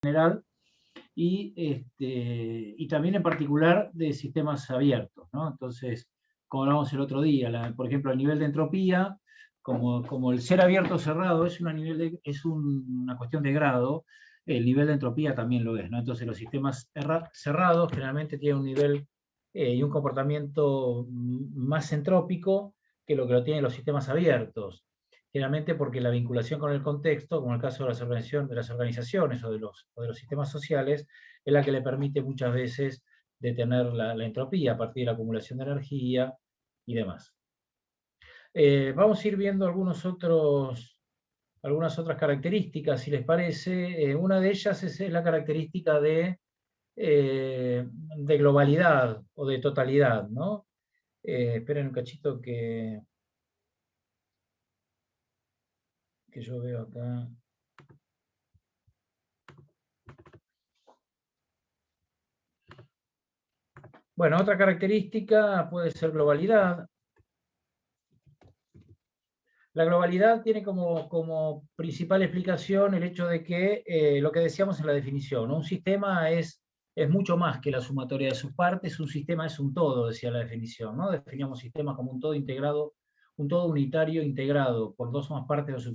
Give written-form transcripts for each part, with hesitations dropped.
general y también en particular de sistemas abiertos, ¿no? Entonces, como hablamos el otro día, por ejemplo, el nivel de entropía, como el ser abierto o cerrado es una cuestión de grado, el nivel de entropía también lo es, ¿no? Entonces, los sistemas cerrados generalmente tienen un nivel y un comportamiento más entrópico que lo tienen los sistemas abiertos. Generalmente porque la vinculación con el contexto, como en el caso de las organizaciones o de los sistemas sociales, es la que le permite muchas veces detener la entropía a partir de la acumulación de energía y demás. Vamos a ir viendo algunas otras características, si les parece. Una de ellas es la característica de globalidad o de totalidad, ¿no? Esperen un cachito que yo veo acá. Bueno, otra característica puede ser globalidad. La globalidad tiene como principal explicación el hecho de que, lo que decíamos en la definición, ¿no? Un sistema es mucho más que la sumatoria de sus partes, un sistema es un todo, decía la definición, ¿no? Definíamos sistemas como un todo integrado, un todo unitario integrado por dos o más partes de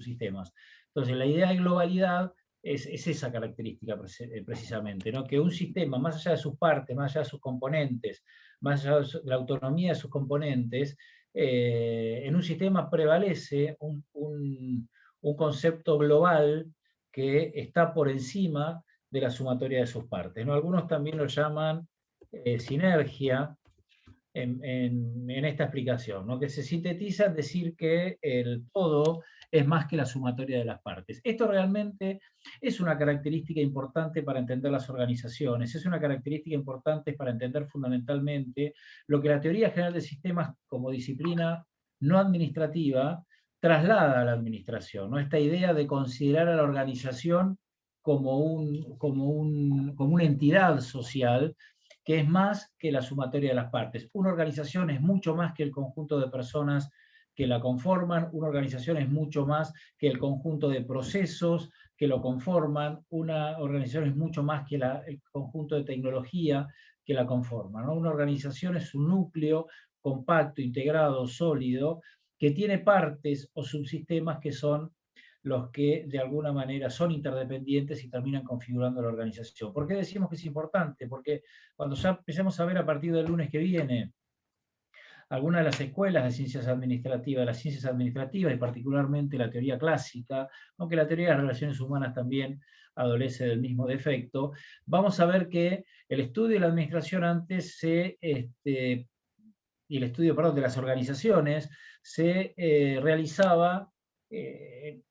precisamente, ¿no? Que un sistema, más allá de sus partes, más allá de sus componentes, más allá de la autonomía de sus componentes, en un sistema prevalece un concepto global que está por encima de la sumatoria de sus partes, ¿no? Algunos también lo llaman sinergia en esta explicación, ¿no? Que se sintetiza en decir que el todo es más que la sumatoria de las partes. Esto realmente es una característica importante para entender las organizaciones, es una característica importante para entender fundamentalmente lo que la teoría general de sistemas como disciplina no administrativa traslada a la administración, ¿no? Esta idea de considerar a la organización como una entidad social que es más que la sumatoria de las partes. Una organización es mucho más que el conjunto de personas que la conforman, una organización es mucho más que el conjunto de procesos que lo conforman, una organización es mucho más que el conjunto de tecnología que la conforman, ¿no? Una organización es un núcleo compacto, integrado, sólido, que tiene partes o subsistemas que son los que de alguna manera son interdependientes y terminan configurando la organización. ¿Por qué decimos que es importante? Porque cuando ya empecemos a ver a partir del lunes que viene algunas de las escuelas de ciencias administrativas, las ciencias administrativas y particularmente la teoría clásica, aunque la teoría de las relaciones humanas también adolece del mismo defecto, vamos a ver que el estudio de la administración antes y el estudio, perdón, de las organizaciones se realizaba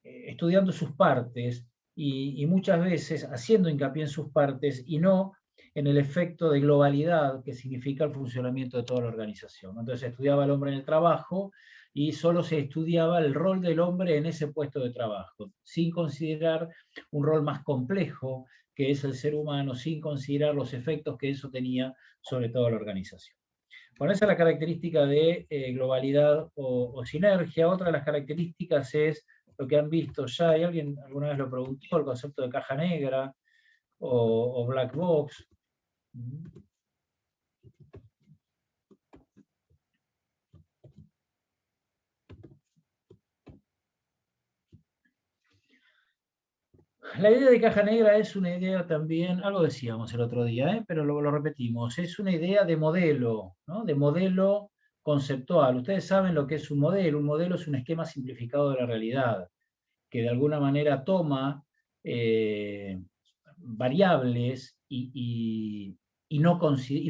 estudiando sus partes y muchas veces haciendo hincapié en sus partes y no en el efecto de globalidad que significa el funcionamiento de toda la organización. Entonces se estudiaba el hombre en el trabajo y solo se estudiaba el rol del hombre en ese puesto de trabajo, sin considerar un rol más complejo que es el ser humano, sin considerar los efectos que eso tenía sobre toda la organización. Bueno, esa es la característica de globalidad o sinergia. Otra de las características es lo que han visto ya, ¿hay alguien alguna vez lo preguntó? El concepto de caja negra o black box. La idea de caja negra es una idea también, algo decíamos el otro día, pero lo repetimos, es una idea de modelo, ¿no? De modelo conceptual. Ustedes saben lo que es un modelo es un esquema simplificado de la realidad, que de alguna manera toma variables y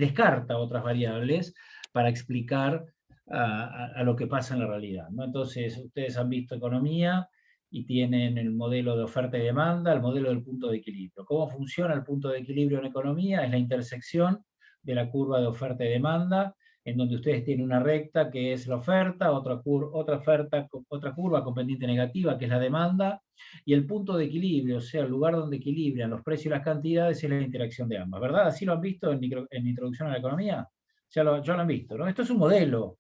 descarta otras variables para explicar a lo que pasa en la realidad, ¿no? Entonces, ustedes han visto economía y tienen el modelo de oferta y demanda, el modelo del punto de equilibrio. ¿Cómo funciona el punto de equilibrio en economía? Es la intersección de la curva de oferta y demanda, en donde ustedes tienen una recta que es la oferta, otra curva con pendiente negativa que es la demanda, y el punto de equilibrio, o sea, el lugar donde equilibran los precios y las cantidades, es la interacción de ambas, ¿verdad? ¿Así lo han visto en Introducción a la Economía? Ya lo han visto, ¿no? Esto es un modelo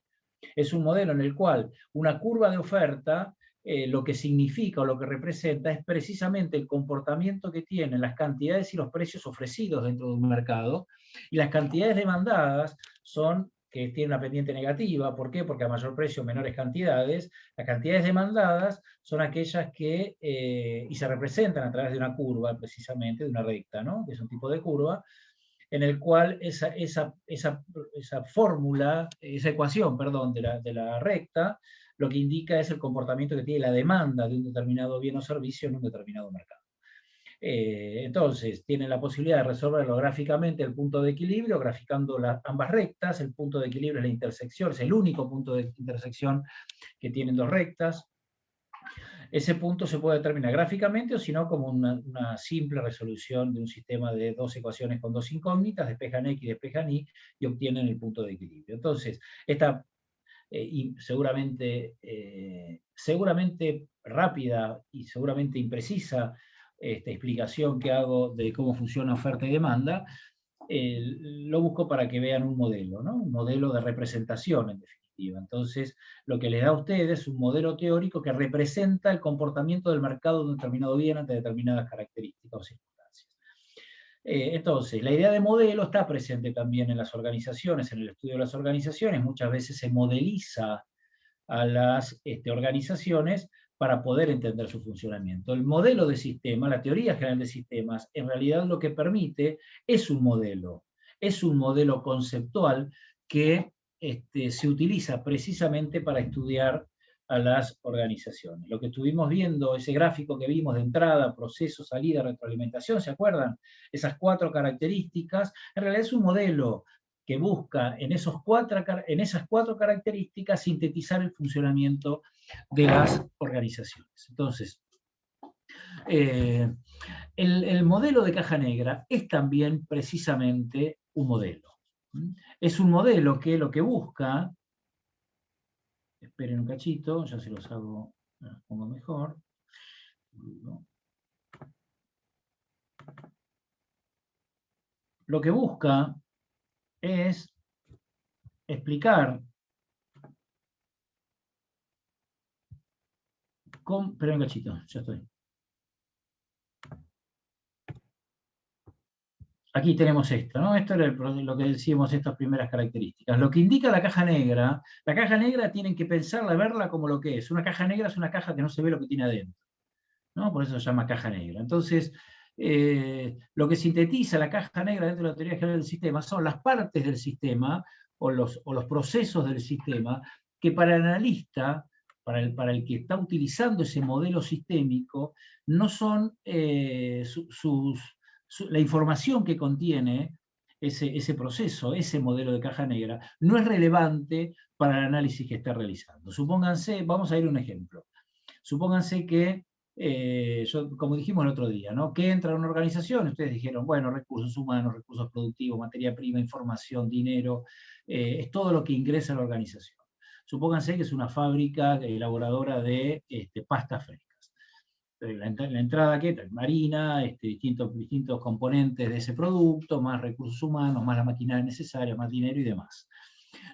en el cual una curva de oferta lo que significa o lo que representa es precisamente el comportamiento que tienen las cantidades y los precios ofrecidos dentro de un mercado, y las cantidades demandadas son que tienen una pendiente negativa. ¿Por qué? Porque a mayor precio, menores cantidades. Las cantidades demandadas son aquellas que, y se representan a través de una curva, precisamente, de una recta, ¿no? Que es un tipo de curva, en el cual esa fórmula, esa ecuación, perdón, de la recta, lo que indica es el comportamiento que tiene la demanda de un determinado bien o servicio en un determinado mercado. Entonces, tienen la posibilidad de resolverlo gráficamente el punto de equilibrio, graficando ambas rectas. El punto de equilibrio es la intersección, es el único punto de intersección que tienen dos rectas. Ese punto se puede determinar gráficamente o si no como una simple resolución de un sistema de dos ecuaciones con dos incógnitas, despejan X, despejan Y, y obtienen el punto de equilibrio. Entonces, esta y seguramente rápida y seguramente imprecisa explicación que hago de cómo funciona oferta y demanda, lo busco para que vean un modelo, ¿no? Un modelo de representación, en definitiva. Entonces, lo que les da a ustedes es un modelo teórico que representa el comportamiento del mercado de un determinado bien ante determinadas características o circunstancias. Entonces, la idea de modelo está presente también en las organizaciones, en el estudio de las organizaciones. Muchas veces se modeliza a las organizaciones para poder entender su funcionamiento. El modelo de sistema, la teoría general de sistemas, en realidad lo que permite es un modelo conceptual que se utiliza precisamente para estudiar a las organizaciones. Lo que estuvimos viendo, ese gráfico que vimos de entrada, proceso, salida, retroalimentación, ¿se acuerdan? Esas 4 características, en realidad es un modelo que busca en esas 4 características sintetizar el funcionamiento de las organizaciones. Entonces, el modelo de caja negra es también precisamente un modelo. Es un modelo que lo que busca, esperen un cachito, ya se los hago, los pongo mejor. Lo que busca es explicar esperen un cachito, ya estoy. Aquí tenemos esto, ¿no? Esto era lo que decíamos, estas primeras características. Lo que indica la caja negra tienen que pensarla, verla como lo que es. Una caja negra es una caja que no se ve lo que tiene adentro, ¿no? Por eso se llama caja negra. Entonces, lo que sintetiza la caja negra dentro de la teoría general del sistema son las partes del sistema o los procesos del sistema que para el analista, para el que está utilizando ese modelo sistémico, no son la información que contiene ese proceso, ese modelo de caja negra, no es relevante para el análisis que está realizando. Supónganse, vamos a ir a un ejemplo. Supónganse que, como dijimos el otro día, ¿no? Que entra a una organización, ustedes dijeron, bueno, recursos humanos, recursos productivos, materia prima, información, dinero, es todo lo que ingresa a la organización. Supónganse que es una fábrica elaboradora de pastas frescas. La entrada que es marina, distintos componentes de ese producto, más recursos humanos, más la maquinaria necesaria, más dinero y demás.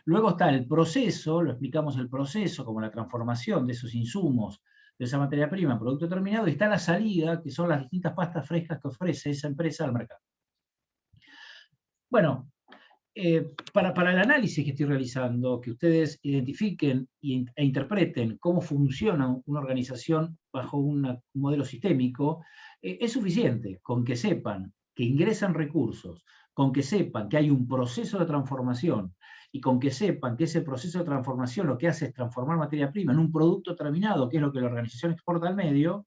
Luego está el proceso, lo explicamos el proceso como la transformación de esos insumos, de esa materia prima en producto terminado, y está la salida, que son las distintas pastas frescas que ofrece esa empresa al mercado. Bueno, para el análisis que estoy realizando, que ustedes identifiquen e interpreten cómo funciona una organización bajo un modelo sistémico, es suficiente con que sepan que ingresan recursos, con que sepan que hay un proceso de transformación y con que sepan que ese proceso de transformación lo que hace es transformar materia prima en un producto terminado, que es lo que la organización exporta al medio,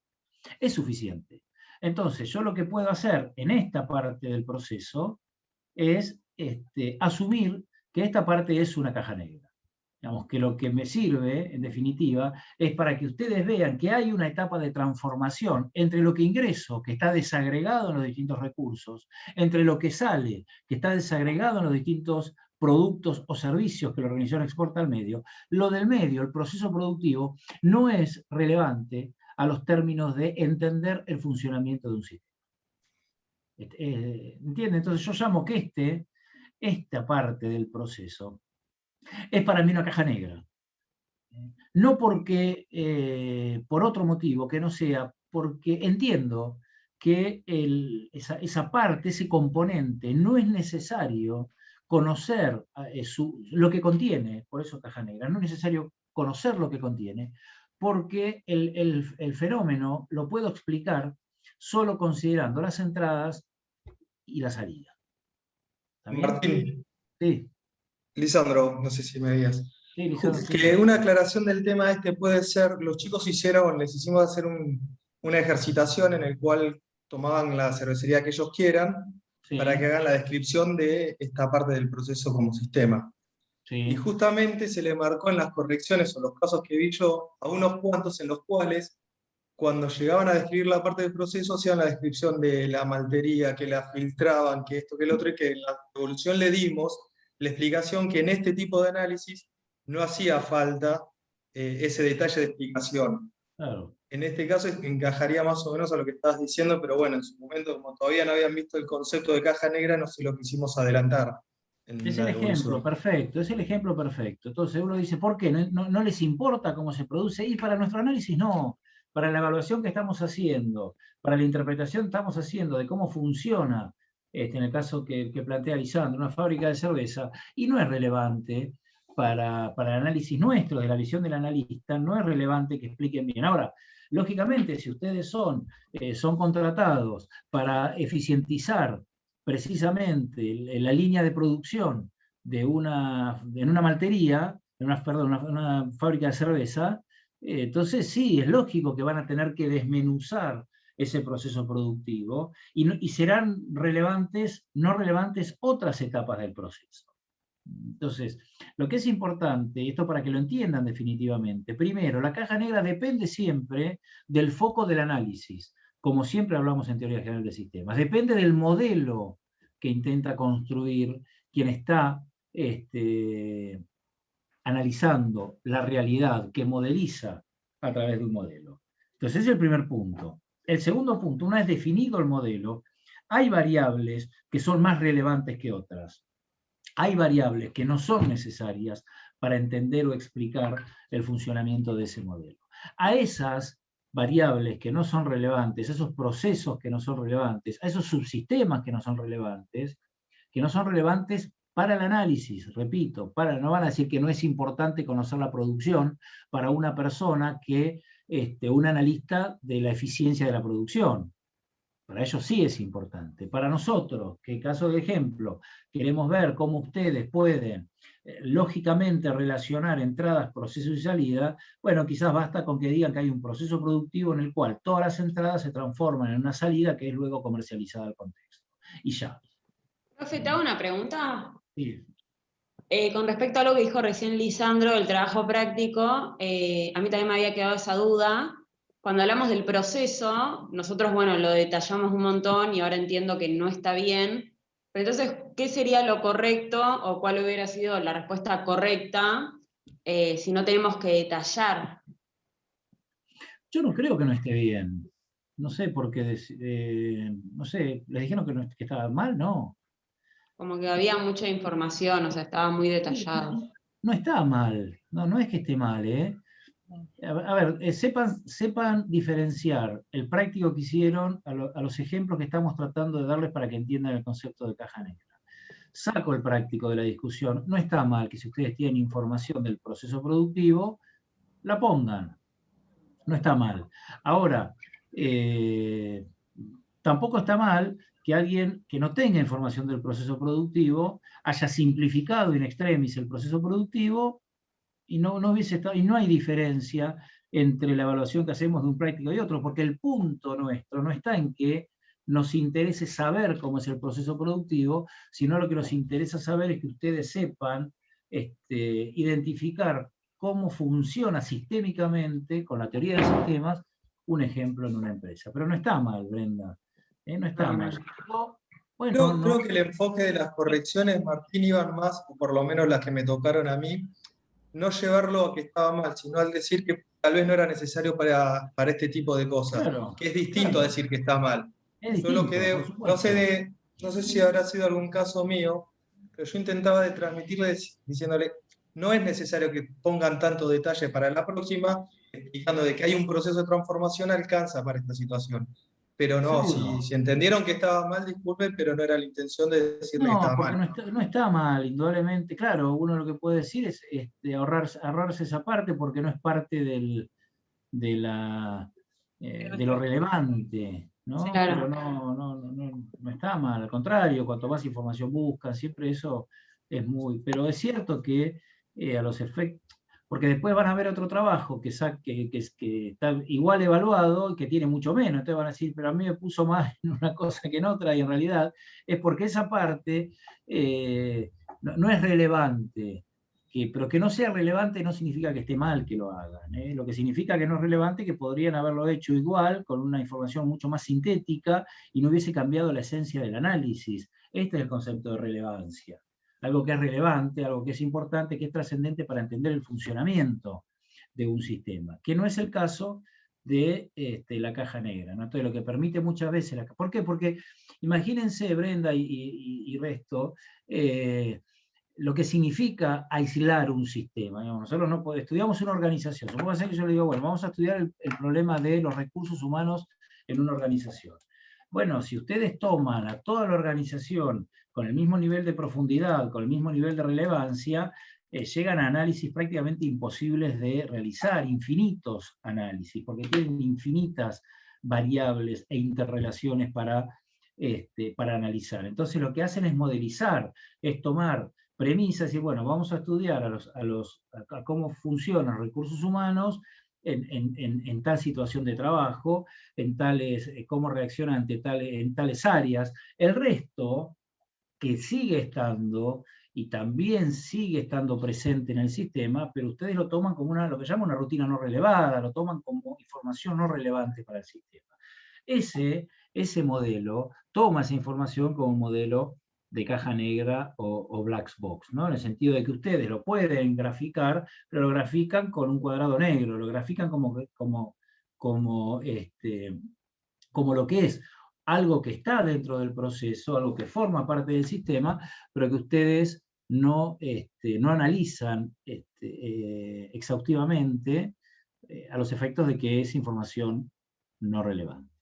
es suficiente. Entonces, yo lo que puedo hacer en esta parte del proceso es asumir que esta parte es una caja negra. Digamos que lo que me sirve, en definitiva, es para que ustedes vean que hay una etapa de transformación entre lo que ingreso, que está desagregado en los distintos recursos, entre lo que sale, que está desagregado en los distintos productos o servicios que la organización exporta al medio. Lo del medio, el proceso productivo, no es relevante a los términos de entender el funcionamiento de un sistema. ¿Entienden? Entonces yo llamo que esta parte del proceso es para mí una caja negra. No porque, por otro motivo que no sea, porque entiendo que esa parte, ese componente, no es necesario conocer lo que contiene, por eso caja negra, no es necesario conocer lo que contiene, porque el fenómeno lo puedo explicar solo considerando las entradas y la salida. ¿Está bien? Martín, Sí, Lisandro, no sé si me digas. sí, Lisandro, sí. Que una aclaración del tema este puede ser, los chicos les hicimos hacer una ejercitación en el cual tomaban la cervecería que ellos quieran para Sí, que hagan la descripción de esta parte del proceso como sistema. Y sí, justamente se le marcó en las correcciones o los casos que vi yo a unos cuantos en los cuales cuando llegaban a describir la parte del proceso hacían la descripción de la maltería, que la filtraban, que esto, que el otro, y que en la evolución le dimos la explicación que en este tipo de análisis no hacía falta ese detalle de explicación. claro. En este caso encajaría más o menos a lo que estabas diciendo, pero bueno, en su momento, como todavía no habían visto el concepto de caja negra, no se lo quisimos adelantar en Es la el ejemplo devolución. perfecto, es el ejemplo perfecto. Entonces uno dice, ¿por qué? ¿No les importa cómo se produce? Y para nuestro análisis no, para la evaluación que estamos haciendo, para la interpretación que estamos haciendo de cómo funciona, en el caso que plantea Lisandro, una fábrica de cerveza, y no es relevante para el análisis nuestro, de la visión del analista, no es relevante que expliquen bien. Ahora, lógicamente, si ustedes son contratados para eficientizar precisamente la línea de producción en una maltería, perdón, una fábrica de cerveza, entonces sí, es lógico que van a tener que desmenuzar ese proceso productivo y serán no relevantes otras etapas del proceso. Entonces, lo que es importante, y esto para que lo entiendan definitivamente, primero, la caja negra depende siempre del foco del análisis, como siempre hablamos en teoría general de sistemas. Depende del modelo que intenta construir quien está analizando la realidad, que modeliza a través de un modelo. Entonces, ese es el primer punto. El segundo punto, una vez definido el modelo, hay variables que son más relevantes que otras. Hay variables que no son necesarias para entender o explicar el funcionamiento de ese modelo. A esas variables que no son relevantes, a esos procesos que no son relevantes, a esos subsistemas que no son relevantes para el análisis, repito, no van a decir que no es importante conocer la producción para una persona que, un analista de la eficiencia de la producción. Para ellos sí es importante. Para nosotros, que caso de ejemplo, queremos ver cómo ustedes pueden lógicamente relacionar entradas, procesos y salida, bueno, quizás basta con que digan que hay un proceso productivo en el cual todas las entradas se transforman en una salida que es luego comercializada al contexto. Y ya. Profe, te hago una pregunta. Sí. Con respecto a lo que dijo recién Lisandro, el trabajo práctico, a mí también me había quedado esa duda. Cuando hablamos del proceso, nosotros, bueno, lo detallamos un montón y ahora entiendo que no está bien. Pero entonces, ¿qué sería lo correcto o cuál hubiera sido la respuesta correcta si no tenemos que detallar? Yo no creo que no esté bien. No sé por qué, no sé, les dijeron que estaba mal, no. Como que había mucha información, o sea, estaba muy detallado. No está mal, no es que esté mal, ¿eh? A ver, sepan diferenciar el práctico que hicieron a los ejemplos que estamos tratando de darles para que entiendan el concepto de caja negra. Saco el práctico de la discusión. No está mal que si ustedes tienen información del proceso productivo, la pongan. No está mal. Ahora, eh, tampoco está mal que alguien que no tenga información del proceso productivo haya simplificado in extremis el proceso productivo y no hubiese estado, y no hay diferencia entre la evaluación que hacemos de un práctico y otro, porque el punto nuestro no está en que nos interese saber cómo es el proceso productivo, sino lo que nos interesa saber es que ustedes sepan identificar cómo funciona sistémicamente, con la teoría de sistemas, un ejemplo en una empresa. Pero no está mal, Brenda, no está No, mal. no. Bueno, no, Creo que el enfoque de las correcciones, Martín, iban más, o por lo menos las que me tocaron a mí, no llevarlo a que estaba mal, sino al decir que tal vez no era necesario para este tipo de cosas, claro, que es distinto a claro, decir que está mal. es Yo lo distinto, por quedé, supuesto. no sé si habrá sido algún caso mío, pero yo intentaba de transmitirles diciéndole, no es necesario que pongan tanto detalle para la próxima, explicando de que hay un proceso de transformación, alcanza para esta situación. Pero no, Seguro. si entendieron que estaba mal, disculpen, pero no era la intención de decirle que No, estaba porque mal. no está mal, indudablemente. Claro, uno lo que puede decir es ahorrarse esa parte porque no es parte de, de lo relevante, ¿no? Pero Claro. no está mal, al contrario, cuanto más información buscan, siempre eso es muy... Pero es cierto que a los efectos... Porque después van a ver otro trabajo que está igual evaluado y que tiene mucho menos. Entonces van a decir, pero a mí me puso más en una cosa que en otra, y en realidad es porque esa parte no es relevante. Pero que no sea relevante no significa que esté mal que lo hagan. Lo que significa que no es relevante es que podrían haberlo hecho igual, con una información mucho más sintética, y no hubiese cambiado la esencia del análisis. Este es el concepto de relevancia. Algo que es relevante, algo que es importante, que es trascendente para entender el funcionamiento de un sistema, que no es el caso de la caja negra, ¿no? Entonces, lo que permite muchas veces... ¿Por qué? Porque imagínense, Brenda y resto, lo que significa aislar un sistema. Nosotros no estudiamos una organización. Supongo que yo le digo, bueno, vamos a estudiar el problema de los recursos humanos en una organización. Bueno, si ustedes toman a toda la organización con el mismo nivel de profundidad, con el mismo nivel de relevancia, llegan a análisis prácticamente imposibles de realizar, infinitos análisis, porque tienen infinitas variables e interrelaciones para analizar. Entonces lo que hacen es modelizar, es tomar premisas y bueno, vamos a estudiar a cómo funcionan los recursos humanos en tal situación de trabajo, cómo reaccionan en tales áreas. El resto, que sigue estando y también sigue estando presente en el sistema, pero ustedes lo toman como lo que llaman una rutina no relevada, lo toman como información no relevante para el sistema. Ese modelo toma esa información como un modelo de caja negra o black box, ¿no? En el sentido de que ustedes lo pueden graficar, pero lo grafican con un cuadrado negro, lo grafican como lo que es algo que está dentro del proceso, algo que forma parte del sistema, pero que ustedes no analizan exhaustivamente a los efectos de que es información no relevante.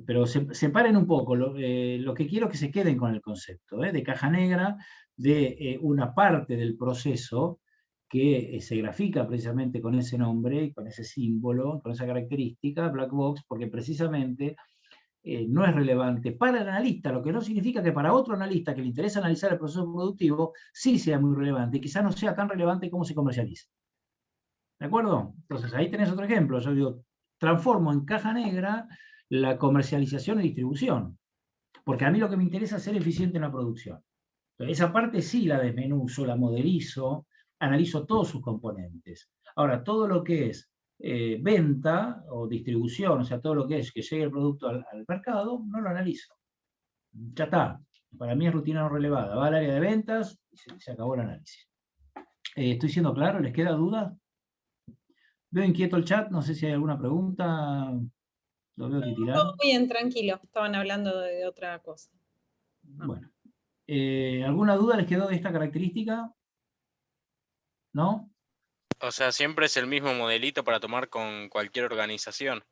Pero separen un poco, lo que quiero es que se queden con el concepto de caja negra, de una parte del proceso que se grafica precisamente con ese nombre, con ese símbolo, con esa característica, black box, porque precisamente no es relevante para el analista, lo que no significa que para otro analista que le interesa analizar el proceso productivo, sí sea muy relevante, y quizás no sea tan relevante como se comercializa. ¿De acuerdo? Entonces ahí tenés otro ejemplo. Yo digo, transformo en caja negra la comercialización y distribución, porque a mí lo que me interesa es ser eficiente en la producción. Entonces, esa parte sí la desmenuzo, la modelizo, analizo todos sus componentes. Ahora, todo lo que es venta o distribución, o sea, todo lo que es que llegue el producto al mercado, no lo analizo. Ya está. Para mí es rutina no relevada. Va al área de ventas y se acabó el análisis. ¿Estoy siendo claro? ¿Les queda duda? Veo inquieto el chat, no sé si hay alguna pregunta. Lo veo titilar. Todo bien, tranquilo. Estaban hablando de otra cosa. Bueno. ¿Alguna duda les quedó de esta característica? ¿No? O sea, siempre es el mismo modelito para tomar con cualquier organización.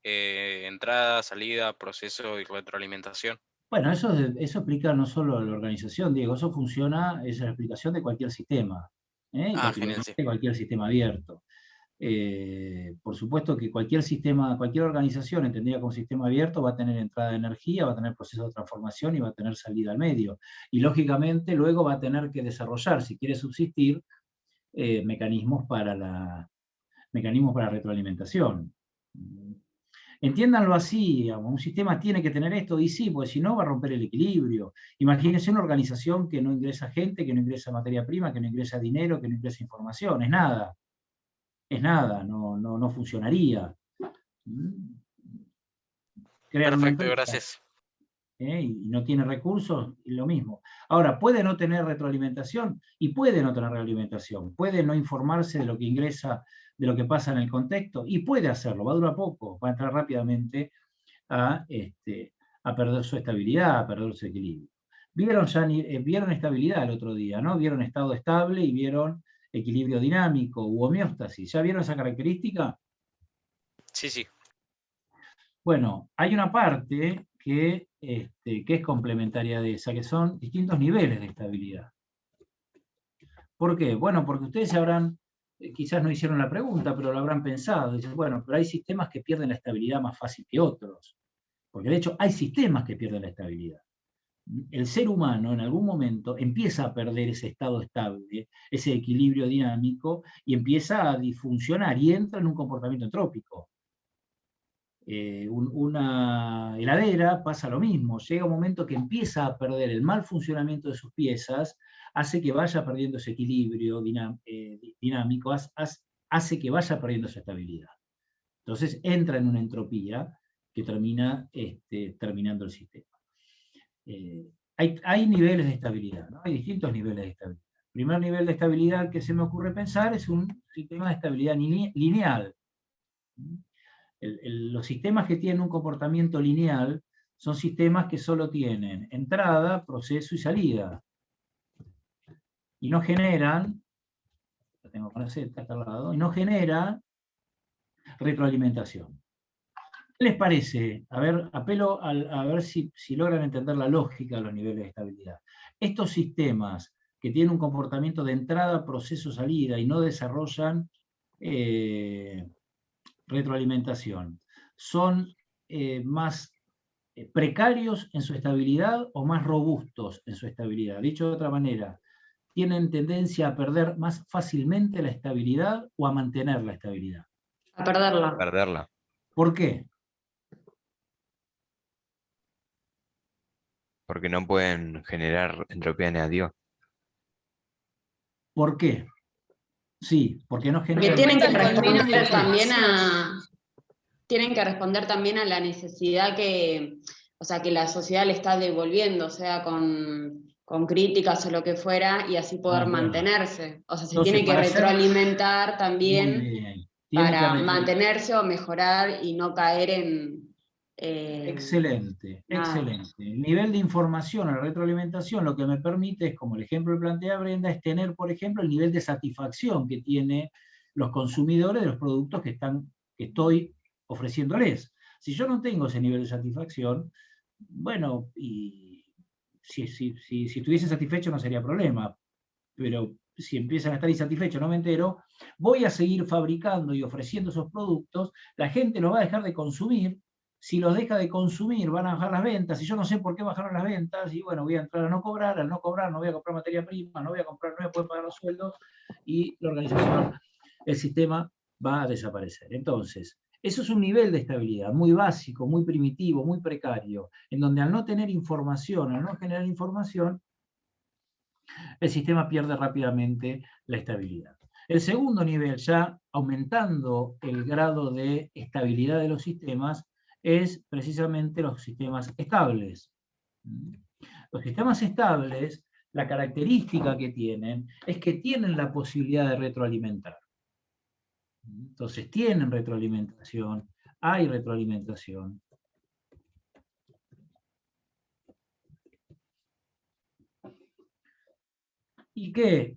Entrada, salida, proceso y retroalimentación. Bueno, eso explica no solo la organización, Diego, eso funciona, es la explicación de cualquier sistema, y Genial, sí. particularmente cualquier sistema abierto. Por supuesto que cualquier sistema, cualquier organización entendida como sistema abierto va a tener entrada de energía, va a tener proceso de transformación y va a tener salida al medio. Y lógicamente luego va a tener que desarrollar, si quiere subsistir, mecanismos para retroalimentación. Entiéndanlo así, digamos, un sistema tiene que tener esto, y sí, porque si no va a romper el equilibrio. Imagínense una organización que no ingresa gente, que no ingresa materia prima, que no ingresa dinero, que no ingresa información, es nada. Es nada, no funcionaría. Perfecto, gracias. Y no tiene recursos, y lo mismo. Ahora, puede no tener retroalimentación y puede no tener realimentación, puede no informarse de lo que ingresa, de lo que pasa en el contexto, y puede hacerlo, va a durar poco, va a entrar rápidamente a perder su estabilidad, a perder su equilibrio. Vieron estabilidad el otro día, ¿no? Vieron estado estable y vieron equilibrio dinámico u homeostasis. ¿Ya vieron esa característica? Sí, sí. Bueno, hay una parte que es complementaria de esa, que son distintos niveles de estabilidad. ¿Por qué? Bueno, porque ustedes sabrán, quizás no hicieron la pregunta, pero lo habrán pensado. Dicen, bueno, pero hay sistemas que pierden la estabilidad más fácil que otros. Porque de hecho hay sistemas que pierden la estabilidad. El ser humano en algún momento empieza a perder ese estado estable, ese equilibrio dinámico, y empieza a disfuncionar y entra en un comportamiento entrópico. Una heladera pasa lo mismo, llega un momento que empieza a perder el mal funcionamiento de sus piezas, hace que vaya perdiendo ese equilibrio dinámico, hace que vaya perdiendo esa estabilidad. Entonces entra en una entropía que termina terminando el sistema. Hay niveles de estabilidad, ¿no? Hay distintos niveles de estabilidad. El primer nivel de estabilidad que se me ocurre pensar es un sistema de estabilidad lineal. Los sistemas que tienen un comportamiento lineal son sistemas que solo tienen entrada, proceso y salida. Y no generan, la tengo con la Z acá al lado, y no generan retroalimentación. ¿Qué les parece? A ver, apelo a ver si logran entender la lógica de los niveles de estabilidad. Estos sistemas que tienen un comportamiento de entrada, proceso, salida y no desarrollan retroalimentación, ¿son más precarios en su estabilidad o más robustos en su estabilidad? Dicho de otra manera, ¿tienen tendencia a perder más fácilmente la estabilidad o a mantener la estabilidad? A perderla. Perderla. ¿Por qué? Porque no pueden generar entropía negativa. ¿Por qué? Sí, porque no Porque generan... tienen que Cuentan con menos responder también información. tienen que responder también a la necesidad o sea, que la sociedad le está devolviendo, o sea, con críticas o lo que fuera, y así poder bueno. mantenerse. O sea, se Entonces, tiene que para ser- retroalimentar Muy también bien. Tiene que para mantenerse o mejorar y no caer en... Excelente, nada. excelente. El nivel de información, la retroalimentación, lo que me permite es, como el ejemplo que plantea Brenda, es tener, por ejemplo, el nivel de satisfacción que tienen los consumidores de los productos que estoy ofreciéndoles. Si yo no tengo ese nivel de satisfacción, bueno, y si estuviese satisfecho no sería problema, pero si empiezan a estar insatisfechos, no me entero, voy a seguir fabricando y ofreciendo esos productos, la gente los va a dejar de consumir. Si los deja de consumir, van a bajar las ventas, y yo no sé por qué bajaron las ventas, y bueno, voy a entrar a no cobrar, al no cobrar no voy a comprar materia prima, no voy a comprar, no voy a poder pagar los sueldos, y la organización, el sistema va a desaparecer. Entonces, eso es un nivel de estabilidad muy básico, muy primitivo, muy precario, en donde al no tener información, al no generar información, el sistema pierde rápidamente la estabilidad. El segundo nivel, ya aumentando el grado de estabilidad de los sistemas, es precisamente los sistemas estables. Los sistemas estables, la característica que tienen es que tienen la posibilidad de retroalimentar. Entonces tienen retroalimentación, hay retroalimentación. Y que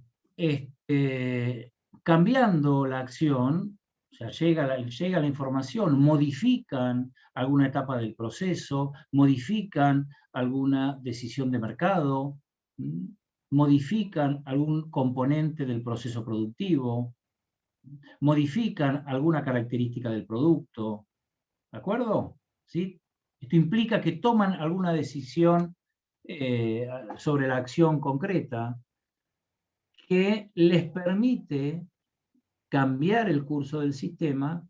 cambiando la acción, o sea, llega la información, modifican alguna etapa del proceso, modifican alguna decisión de mercado, modifican algún componente del proceso productivo, modifican alguna característica del producto, ¿de acuerdo? ¿Sí? Esto implica que toman alguna decisión sobre la acción concreta, que les permite cambiar el curso del sistema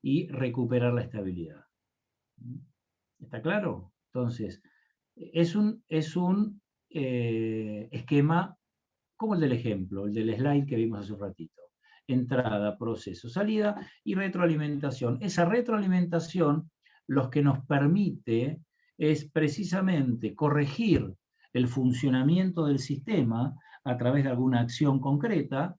y recuperar la estabilidad. ¿Está claro? Entonces, es un esquema como el del ejemplo, el del slide que vimos hace un ratito. Entrada, proceso, salida y retroalimentación. Esa retroalimentación lo que nos permite es precisamente corregir el funcionamiento del sistema a través de alguna acción concreta,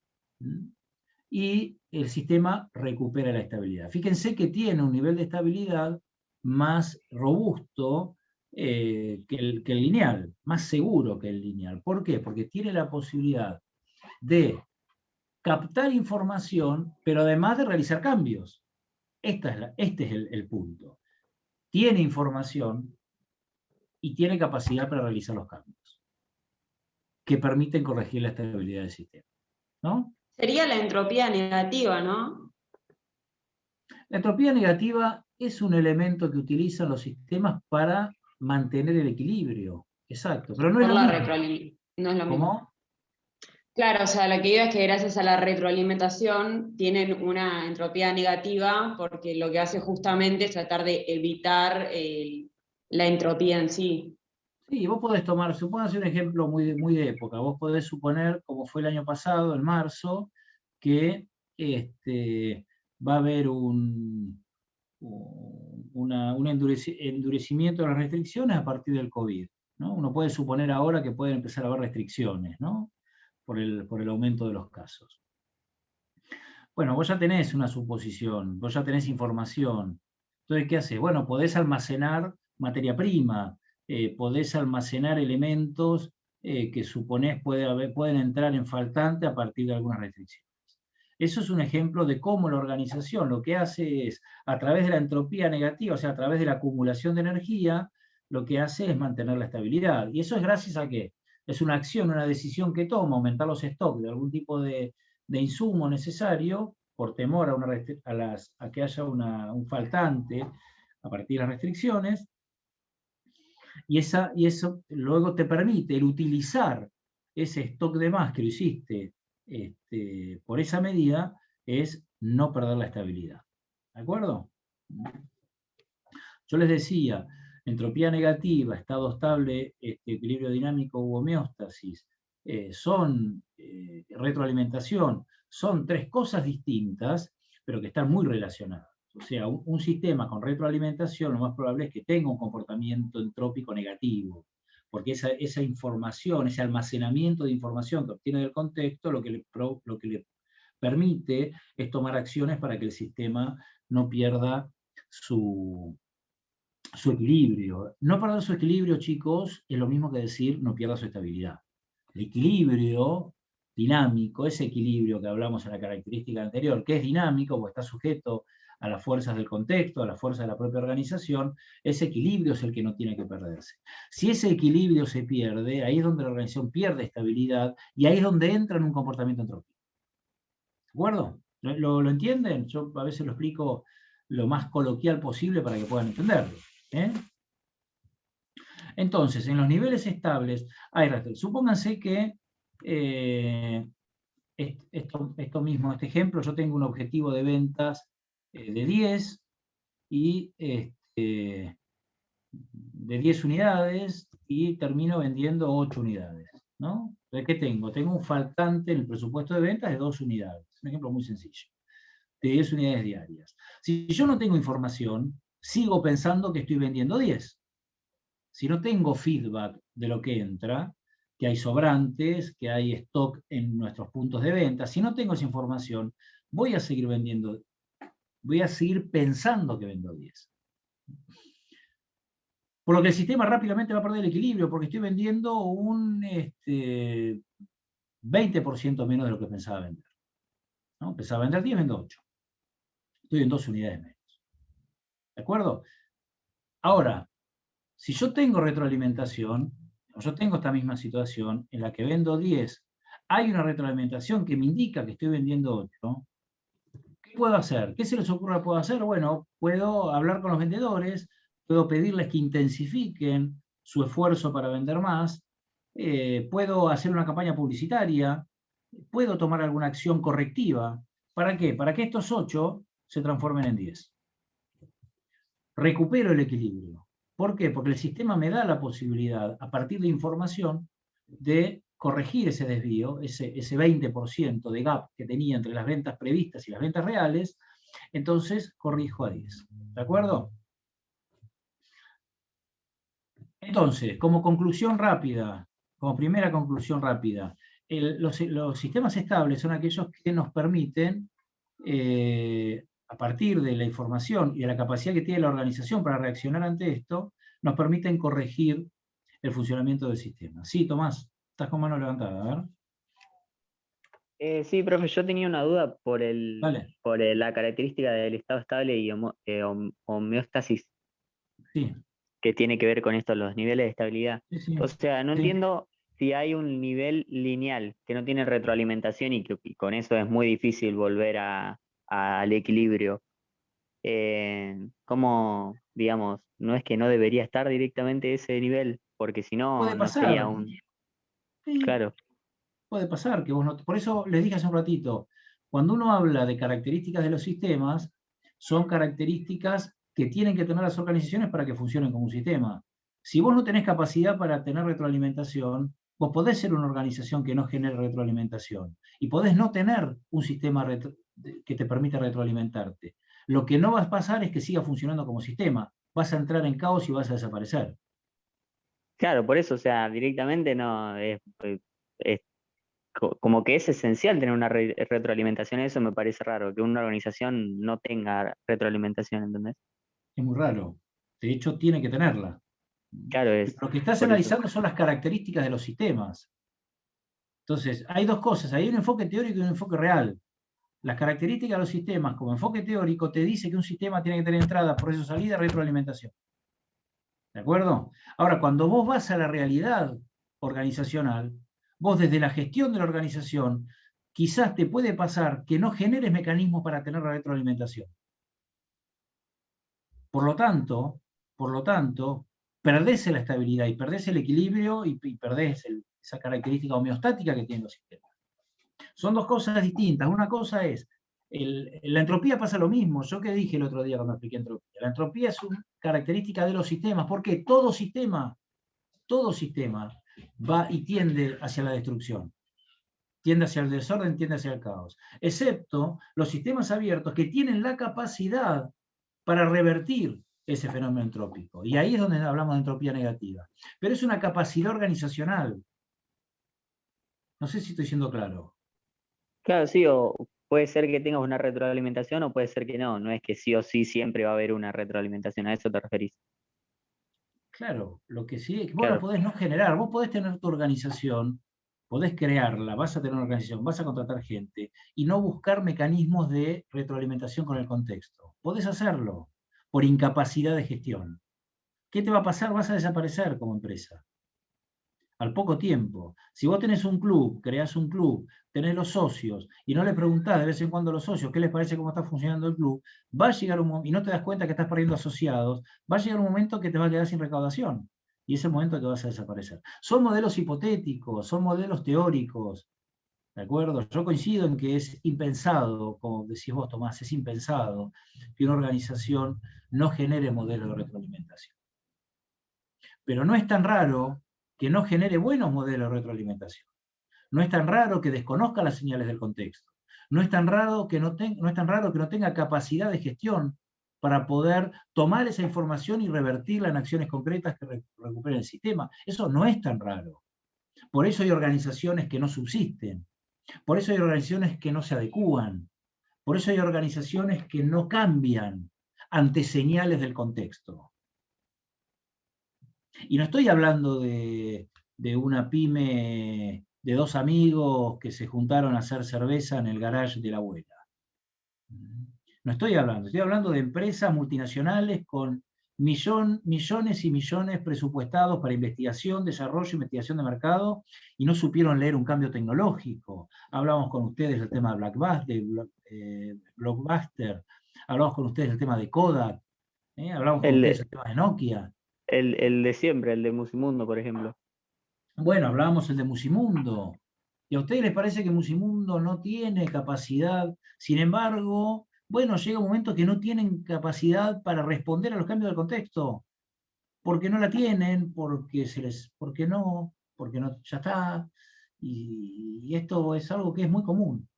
y el sistema recupera la estabilidad. Fíjense que tiene un nivel de estabilidad más robusto que el lineal, más seguro que el lineal. ¿Por qué? Porque tiene la posibilidad de captar información, pero además de realizar cambios. Este es el punto. Tiene información y tiene capacidad para realizar los cambios, que permiten corregir la estabilidad del sistema, ¿no? Sería la entropía negativa, ¿no? La entropía negativa es un elemento que utilizan los sistemas para mantener el equilibrio. Exacto, pero no es Por lo la mismo. retroalimentación. No es lo mismo. ¿Cómo? Claro, o sea, lo que digo es que gracias a la retroalimentación tienen una entropía negativa porque lo que hace justamente es tratar de evitar la entropía en sí. Sí, vos podés tomar, supongo hacer un ejemplo muy de época, vos podés suponer, como fue el año pasado, en marzo, que va a haber un endurecimiento de las restricciones a partir del COVID, ¿no? Uno puede suponer ahora que pueden empezar a haber restricciones, ¿no? Por el aumento de los casos. Bueno, vos ya tenés una suposición, vos ya tenés información. Entonces, ¿qué haces? Bueno, podés almacenar materia prima, podés almacenar elementos que suponés pueden entrar en faltante a partir de algunas restricciones. Eso es un ejemplo de cómo la organización lo que hace es, a través de la entropía negativa, o sea, a través de la acumulación de energía, lo que hace es mantener la estabilidad. ¿Y eso es gracias a qué? Es una acción, una decisión que toma, aumentar los stocks de algún tipo de insumo necesario, por temor a que haya un faltante a partir de las restricciones, y eso luego te permite el utilizar ese stock de más que lo hiciste por esa medida, es no perder la estabilidad. ¿De acuerdo? Yo les decía, entropía negativa, estado estable, equilibrio dinámico u homeostasis, retroalimentación, son tres cosas distintas, pero que están muy relacionadas. O sea, un sistema con retroalimentación lo más probable es que tenga un comportamiento entrópico negativo, porque esa información, ese almacenamiento de información que obtiene del contexto, lo que le permite es tomar acciones para que el sistema no pierda su equilibrio. No perder su equilibrio, chicos, es lo mismo que decir no pierda su estabilidad. El equilibrio dinámico, ese equilibrio que hablamos en la característica anterior, que es dinámico, porque está sujeto a las fuerzas del contexto, a las fuerzas de la propia organización, ese equilibrio es el que no tiene que perderse. Si ese equilibrio se pierde, ahí es donde la organización pierde estabilidad y ahí es donde entra en un comportamiento entrópico. ¿De acuerdo? ¿Lo entienden? Yo a veces lo explico lo más coloquial posible para que puedan entenderlo. Entonces, en los niveles estables hay rastreos. Supónganse que esto mismo, este ejemplo, yo tengo un objetivo de ventas de 10 y de 10 unidades y termino vendiendo 8 unidades, ¿no? Entonces, ¿qué tengo? Tengo un faltante en el presupuesto de ventas de 2 unidades. Un ejemplo muy sencillo. De 10 unidades diarias. Si yo no tengo información, sigo pensando que estoy vendiendo 10. Si no tengo feedback de lo que entra, que hay sobrantes, que hay stock en nuestros puntos de venta, si no tengo esa información, voy a seguir vendiendo, voy a seguir pensando que vendo 10. Por lo que el sistema rápidamente va a perder el equilibrio, porque estoy vendiendo un 20% menos de lo que pensaba vender. ¿No? Pensaba vender 10, vendo 8. Estoy en 2 unidades menos. ¿De acuerdo? Ahora, si yo tengo retroalimentación, o yo tengo esta misma situación en la que vendo 10, hay una retroalimentación que me indica que estoy vendiendo 8, ¿qué puedo hacer? ¿Qué se les ocurre que puedo hacer? Bueno, puedo hablar con los vendedores, puedo pedirles que intensifiquen su esfuerzo para vender más, puedo hacer una campaña publicitaria, puedo tomar alguna acción correctiva. ¿Para qué? Para que estos 8 se transformen en 10. Recupero el equilibrio. ¿Por qué? Porque el sistema me da la posibilidad, a partir de información, de corregir ese desvío, ese 20% de gap que tenía entre las ventas previstas y las ventas reales, entonces corrijo a 10. ¿De acuerdo? Entonces, como conclusión rápida, como primera conclusión rápida, los sistemas estables son aquellos que nos permiten, a partir de la información y de la capacidad que tiene la organización para reaccionar ante esto, nos permiten corregir el funcionamiento del sistema. Sí, Tomás, estás con mano levantada, a ver. Sí, profe, yo tenía una duda por Vale, la característica del estado estable y homeostasis sí, que tiene que ver con esto, los niveles de estabilidad. sí, sí, O sea, no sí. entiendo si hay un nivel lineal que no tiene retroalimentación y con eso es muy difícil volver al equilibrio. ¿Cómo, digamos, no es que no debería estar directamente ese nivel? Porque si no, Puede no sería pasar, un... sí, Claro. puede pasar que vos no... Por eso les dije hace un ratito, cuando uno habla de características de los sistemas, son características que tienen que tener las organizaciones para que funcionen como un sistema. Si vos no tenés capacidad para tener retroalimentación, vos podés ser una organización que no genere retroalimentación y podés no tener un sistema que te permita retroalimentarte. Lo que no va a pasar es que siga funcionando como sistema. Vas a entrar en caos y vas a desaparecer. Claro, por eso, o sea, directamente no, es como que es esencial tener una retroalimentación, eso me parece raro, que una organización no tenga retroalimentación, ¿entendés? Es muy raro. De hecho, tiene que tenerla. Claro, es Lo que estás por eso. analizando son las características de los sistemas. Entonces, hay dos cosas, hay un enfoque teórico y un enfoque real. Las características de los sistemas, como enfoque teórico, te dice que un sistema tiene que tener entrada, proceso, salida, retroalimentación. ¿De acuerdo? Ahora, cuando vos vas a la realidad organizacional, vos desde la gestión de la organización, quizás te puede pasar que no generes mecanismos para tener la retroalimentación. Por lo tanto, perdés la estabilidad y perdés el equilibrio y perdés esa característica homeostática que tienen los sistemas. Son dos cosas distintas. Una cosa es, la entropía pasa lo mismo. Yo que dije el otro día cuando expliqué entropía. La entropía es una característica de los sistemas, porque todo sistema va y tiende hacia la destrucción. Tiende hacia el desorden, tiende hacia el caos. Excepto los sistemas abiertos que tienen la capacidad para revertir ese fenómeno entrópico. Y ahí es donde hablamos de entropía negativa. Pero es una capacidad organizacional. No sé si estoy siendo claro. Claro, sí, o puede ser que tengas una retroalimentación o puede ser que no, no es que sí o sí siempre va a haber una retroalimentación, ¿a eso te referís? Claro, lo que sí es que vos la Claro, podés no generar, vos podés tener tu organización, podés crearla, vas a tener una organización, vas a contratar gente y no buscar mecanismos de retroalimentación con el contexto. Podés hacerlo por incapacidad de gestión. ¿Qué te va a pasar? Vas a desaparecer como empresa. Al poco tiempo. Si vos tenés un club, creás un club, tenés los socios y no le preguntás de vez en cuando a los socios qué les parece cómo está funcionando el club, va a llegar un momento, y no te das cuenta que estás perdiendo asociados, va a llegar un momento que te va a quedar sin recaudación. Y es el momento que vas a desaparecer. Son modelos hipotéticos, son modelos teóricos, ¿de acuerdo? Yo coincido en que es impensado, como decís vos, Tomás, es impensado que una organización no genere modelos de retroalimentación. Pero no es tan raro que no genere buenos modelos de retroalimentación. No es tan raro que desconozca las señales del contexto. No es tan raro que no tenga capacidad de gestión para poder tomar esa información y revertirla en acciones concretas que recuperen el sistema. Eso no es tan raro. Por eso hay organizaciones que no subsisten. Por eso hay organizaciones que no se adecúan. Por eso hay organizaciones que no cambian ante señales del contexto. Y no estoy hablando de una pyme de dos amigos que se juntaron a hacer cerveza en el garage de la abuela. No estoy hablando de empresas multinacionales con millones y millones presupuestados para investigación, desarrollo, investigación de mercado, y no supieron leer un cambio tecnológico. Hablamos con ustedes del tema de Blockbuster, hablamos con ustedes del tema de Kodak, hablamos con ustedes el, del tema de Nokia. el de siempre, el de Musimundo, por ejemplo. Bueno, hablábamos el de Musimundo. ¿Y a ustedes les parece que Musimundo no tiene capacidad? Sin embargo, bueno, llega un momento que no tienen capacidad para responder a los cambios del contexto. Porque no la tienen, porque no, ya está. Y esto es algo que es muy común.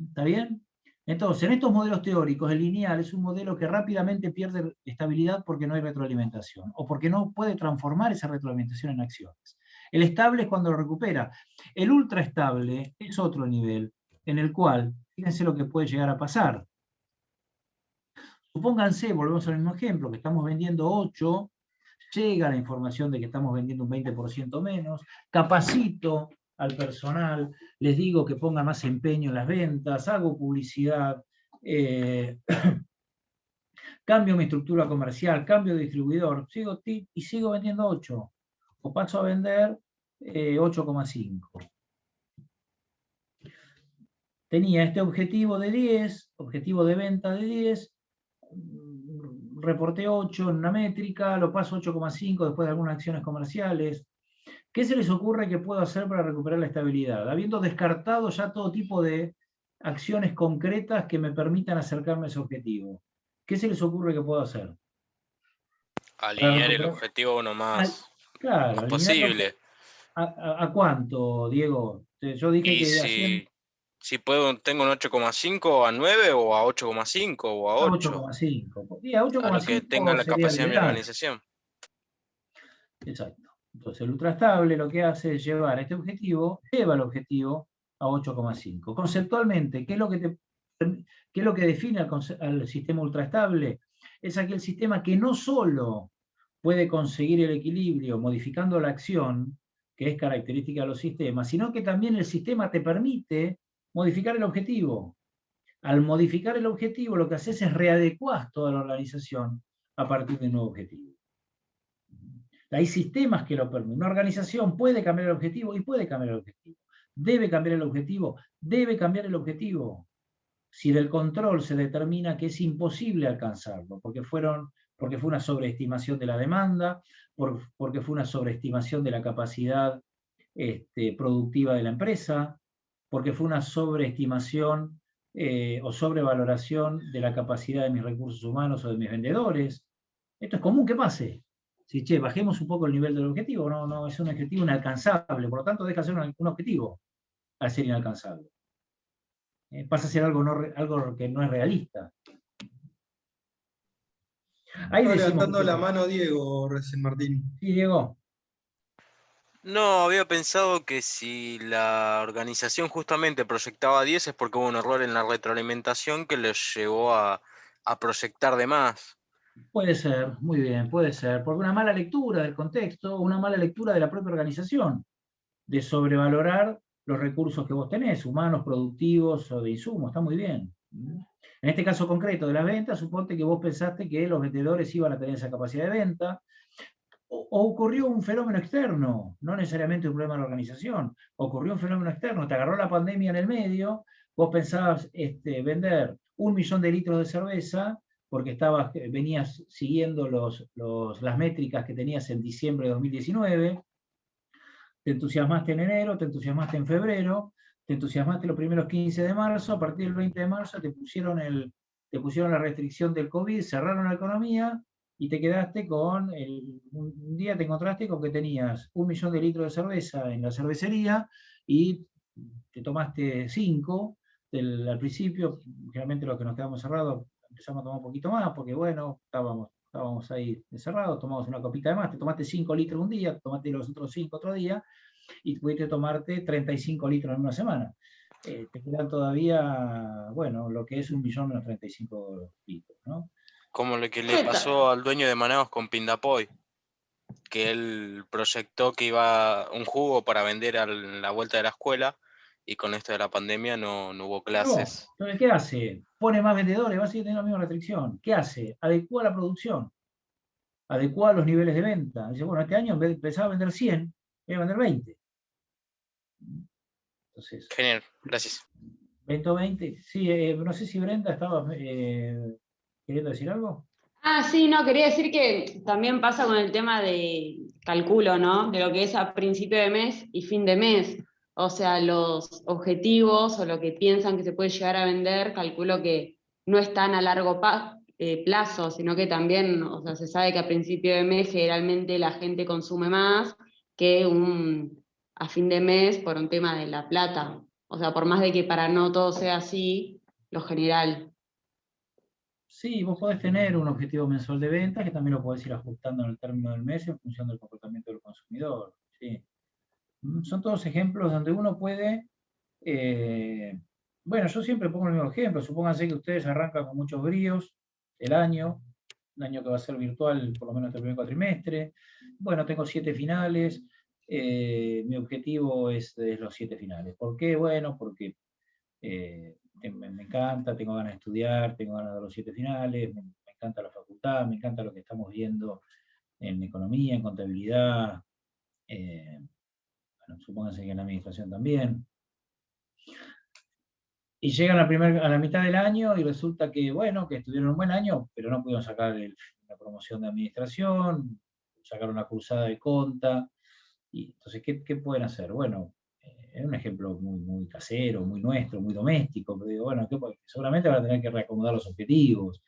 ¿Está bien? Entonces, en estos modelos teóricos, el lineal es un modelo que rápidamente pierde estabilidad porque no hay retroalimentación, o porque no puede transformar esa retroalimentación en acciones. El estable es cuando lo recupera. El ultra estable es otro nivel, en el cual, fíjense lo que puede llegar a pasar. Supónganse, volvemos al mismo ejemplo, que estamos vendiendo 8, llega la información de que estamos vendiendo un 20% menos, capacito al personal, les digo que pongan más empeño en las ventas, hago publicidad, cambio mi estructura comercial, cambio de distribuidor, sigo vendiendo 8, o paso a vender 8,5. Tenía este objetivo de 10, objetivo de venta de 10, reporté 8 en una métrica, lo paso 8,5 después de algunas acciones comerciales. ¿Qué se les ocurre que puedo hacer para recuperar la estabilidad? Habiendo descartado ya todo tipo de acciones concretas que me permitan acercarme a ese objetivo. ¿Qué se les ocurre que puedo hacer? Alinear el objetivo uno más, claro, más posible. ¿A cuánto, Diego? Yo dije Y que si puedo, tengo un 8,5 a 9 o a 8,5 o a 8. 8,5. Y a 8,5 a lo que tenga la sería capacidad de mi ideal. organización. Exacto. Entonces el ultrastable lo que hace es lleva el objetivo a 8,5. Conceptualmente, ¿qué es lo que define al sistema ultrastable? Es aquel sistema que no solo puede conseguir el equilibrio modificando la acción, que es característica de los sistemas, sino que también el sistema te permite modificar el objetivo. Al modificar el objetivo, lo que haces es readecuar toda la organización a partir de un nuevo objetivo. Hay sistemas que lo permiten. Una organización puede cambiar el objetivo y puede cambiar el objetivo. Debe cambiar el objetivo, debe cambiar el objetivo. Si del control se determina que es imposible alcanzarlo, porque fue una sobreestimación de la demanda, porque fue una sobreestimación de la capacidad productiva de la empresa, porque fue una sobreestimación o sobrevaloración de la capacidad de mis recursos humanos o de mis vendedores. Esto es común que pase. Si, bajemos un poco el nivel del objetivo, no es un objetivo inalcanzable, por lo tanto deja de ser un objetivo al ser inalcanzable. Pasa a ser algo que no es realista. Ahí levantando la mano Diego recién, Martín. Sí, Diego. No, había pensado que si la organización justamente proyectaba 10 es porque hubo un error en la retroalimentación que les llevó a proyectar de más. Puede ser, muy bien, puede ser. Porque una mala lectura del contexto, una mala lectura de la propia organización, de sobrevalorar los recursos que vos tenés, humanos, productivos o de insumos, está muy bien. En este caso concreto de las ventas, suponte que vos pensaste que los vendedores iban a tener esa capacidad de venta, o ocurrió un fenómeno externo, no necesariamente un problema de la organización, ocurrió un fenómeno externo, te agarró la pandemia en el medio, vos pensabas vender 1 millón de litros de cerveza, porque venías siguiendo las métricas que tenías en diciembre de 2019, te entusiasmaste en enero, te entusiasmaste en febrero, te entusiasmaste los primeros 15 de marzo, a partir del 20 de marzo te pusieron la restricción del COVID, cerraron la economía, y te quedaste con, un día te encontraste con que tenías 1 millón de litros de cerveza en la cervecería, y te tomaste 5, al principio, generalmente los que nos quedamos cerrados, empezamos a tomar un poquito más, porque bueno, estábamos ahí encerrados, tomamos una copita de más, te tomaste 5 litros un día, tomaste los otros 5 otro día, y pudiste tomarte 35 litros en una semana. Te quedan todavía, bueno, lo que es 1 millón menos 35 litros, ¿no? Como lo que le pasó al dueño de Manaos con Pindapoy, que él proyectó que iba un jugo para vender a la vuelta de la escuela, y con esto de la pandemia no hubo clases. Entonces, ¿qué hace? Pone más vendedores, va a seguir teniendo la misma restricción. ¿Qué hace? Adecua la producción, adecua los niveles de venta. Dice, bueno, este año en vez de empezar a vender 100, voy a vender 20. Entonces, genial, gracias. 20, sí, no sé si Brenda estaba queriendo decir algo. Sí, no, quería decir que también pasa con el tema de cálculo, ¿no? De lo que es a principio de mes y fin de mes. O sea, los objetivos o lo que piensan que se puede llegar a vender, calculo que no están a largo plazo, sino que también, o sea, se sabe que a principio de mes generalmente la gente consume más que a fin de mes por un tema de la plata. O sea, por más de que para no todo sea así, lo general. Sí, vos podés tener un objetivo mensual de ventas que también lo podés ir ajustando en el término del mes en función del comportamiento del consumidor. ¿Sí? Son todos ejemplos donde uno puede... bueno, yo siempre pongo el mismo ejemplo. Supónganse que ustedes arrancan con muchos bríos el año, un año que va a ser virtual por lo menos el primer cuatrimestre. Bueno, tengo 7 finales, mi objetivo es los 7 finales. ¿Por qué? Bueno, porque me encanta, tengo ganas de estudiar, tengo ganas de los 7 finales, me encanta la facultad, me encanta lo que estamos viendo en economía, en contabilidad, bueno, supónganse que en administración también. Y llegan a la mitad del año y resulta que, bueno, que estuvieron un buen año, pero no pudieron sacar la promoción de administración, sacaron la cursada de conta. Y entonces, ¿qué pueden hacer? Bueno, es un ejemplo muy casero, muy nuestro, muy doméstico, pero digo, bueno, seguramente van a tener que reacomodar los objetivos.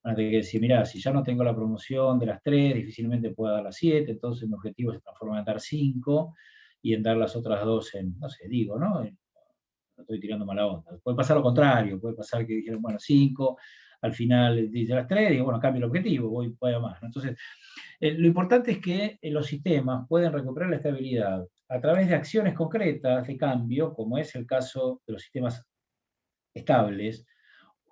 Van a tener que decir, mira, si ya no tengo la promoción de las 3, difícilmente puedo dar las 7, entonces mi objetivo se transforma en dar 5 y en dar las otras 2 en, no sé, digo, ¿no? No estoy tirando mala onda. Puede pasar lo contrario, puede pasar que dijeron, bueno, 5, al final dice las 3, digo, bueno, cambio el objetivo, voy a más, ¿no? Entonces, lo importante es que los sistemas pueden recuperar la estabilidad a través de acciones concretas de cambio, como es el caso de los sistemas estables,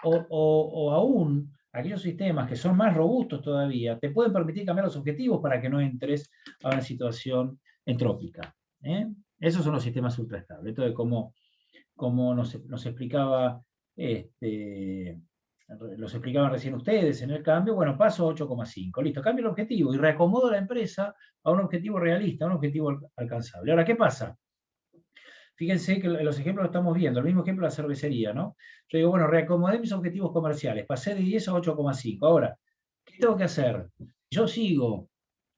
o aún aquellos sistemas que son más robustos todavía, te pueden permitir cambiar los objetivos para que no entres a una situación entrópica. Esos son los sistemas ultraestables. Entonces, como nos explicaba, los explicaban recién ustedes en el cambio, bueno, paso 8,5, listo, cambio el objetivo y reacomodo la empresa a un objetivo realista, a un objetivo alcanzable. Ahora, ¿qué pasa? Fíjense que los ejemplos lo estamos viendo, el mismo ejemplo de la cervecería, ¿no? Yo digo, bueno, reacomodé mis objetivos comerciales, pasé de 10 a 8,5. Ahora, ¿qué tengo que hacer? Yo sigo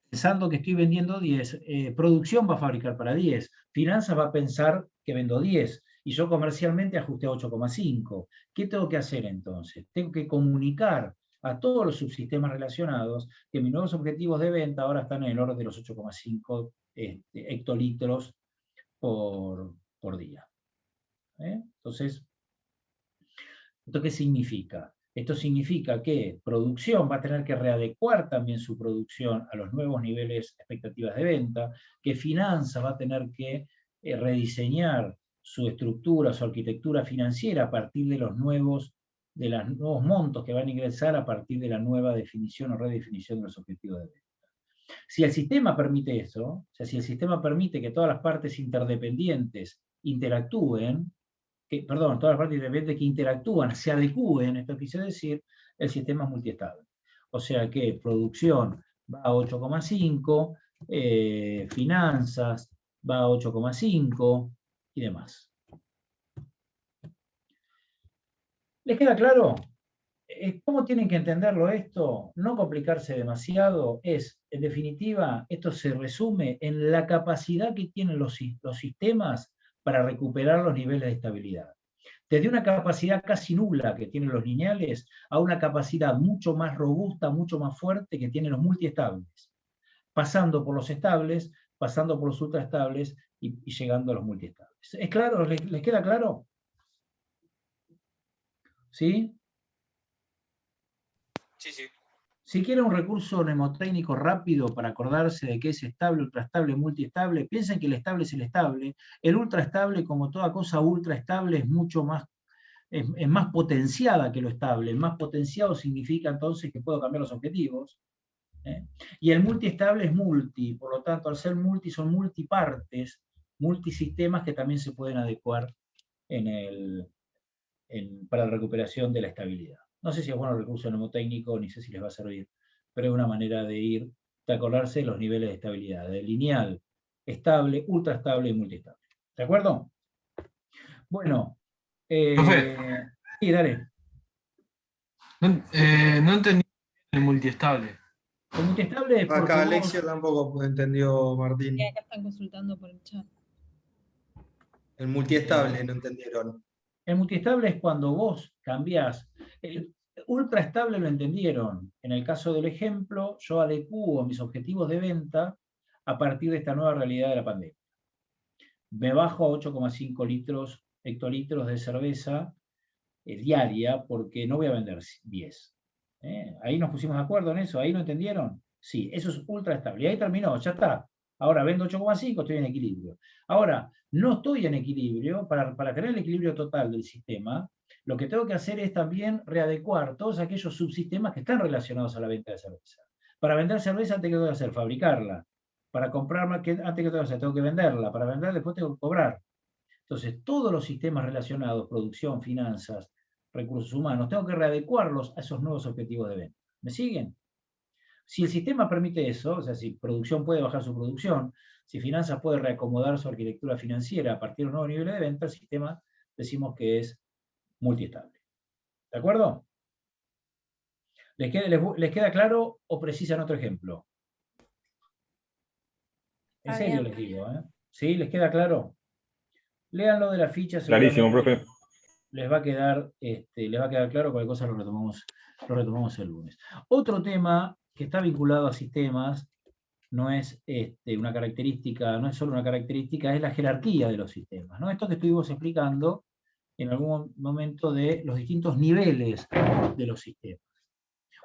pensando que estoy vendiendo 10, producción va a fabricar para 10, finanzas va a pensar que vendo 10, y yo comercialmente ajusté a 8,5. ¿Qué tengo que hacer entonces? Tengo que comunicar a todos los subsistemas relacionados que mis nuevos objetivos de venta ahora están en el orden de los 8,5 hectolitros por día. Entonces, ¿esto qué significa? Esto significa que producción va a tener que readecuar también su producción a los nuevos niveles de expectativas de venta, que finanzas va a tener que rediseñar su estructura, su arquitectura financiera a partir de los nuevos montos que van a ingresar a partir de la nueva definición o redefinición de los objetivos de venta. Si el sistema permite eso, o sea, si el sistema permite que todas las partes interdependientes interactúen, todas las partes independientes que interactúan se adecúen, esto quise decir, el sistema es multiestable. O sea que producción va a 8,5, finanzas va a 8,5 y demás. ¿Les queda claro? ¿Cómo tienen que entenderlo esto? No complicarse demasiado, en definitiva, esto se resume en la capacidad que tienen los sistemas para recuperar los niveles de estabilidad. Desde una capacidad casi nula que tienen los lineales a una capacidad mucho más robusta, mucho más fuerte que tienen los multiestables, pasando por los estables, pasando por los ultraestables y llegando a los multiestables. ¿Es claro? ¿Les queda claro? ¿Sí? Sí, sí. Si quieren un recurso mnemotécnico rápido para acordarse de qué es estable, ultraestable, multiestable, piensen que el estable es el estable. El ultraestable, como toda cosa ultraestable, es mucho más, es más potenciada que lo estable. El más potenciado significa entonces que puedo cambiar los objetivos. Y el multiestable es multi, por lo tanto, al ser multi son multipartes, multisistemas que también se pueden adecuar para la recuperación de la estabilidad. No sé si es bueno el recurso mnemotécnico, ni sé si les va a servir, pero es una manera de acordarse de los niveles de estabilidad, de lineal, estable, ultraestable y multiestable. ¿De acuerdo? Bueno, sí, dale. No entendí el multiestable. El multiestable es porque acá Alexia tampoco entendió, Martín. Y acá están consultando por el chat. El multiestable no entendieron. El multiestable es cuando vos cambiás. El ultraestable lo entendieron. En el caso del ejemplo, yo adecuo mis objetivos de venta a partir de esta nueva realidad de la pandemia. Me bajo a 8,5 hectolitros de cerveza diaria porque no voy a vender 10. Ahí nos pusimos de acuerdo en eso, ahí lo entendieron. Sí, eso es ultraestable. Y ahí terminó, ya está. Ahora vendo 8,5, estoy en equilibrio. Ahora, no estoy en equilibrio, para tener el equilibrio total del sistema, lo que tengo que hacer es también readecuar todos aquellos subsistemas que están relacionados a la venta de cerveza. Para vender cerveza tengo que hacer fabricarla, Para comprar, antes que otra cosa, tengo que venderla. Para venderla después tengo que cobrar. Entonces, todos los sistemas relacionados, producción, finanzas, recursos humanos, tengo que readecuarlos a esos nuevos objetivos de venta. ¿Me siguen? Si el sistema permite eso, o sea, si producción puede bajar su producción, si finanzas puede reacomodar su arquitectura financiera a partir de un nuevo nivel de venta, el sistema decimos que es multiestable. ¿De acuerdo? ¿Les queda claro o precisan otro ejemplo? En serio les digo, ¿eh? ¿Sí? ¿Les queda claro? Léanlo de la ficha. Clarísimo, profe. Les va a quedar claro, cualquier cosa lo retomamos el lunes. Otro tema que está vinculado a sistemas, no es una característica, no es solo una característica, es la jerarquía de los sistemas, ¿no? Esto que estuvimos explicando en algún momento de los distintos niveles de los sistemas.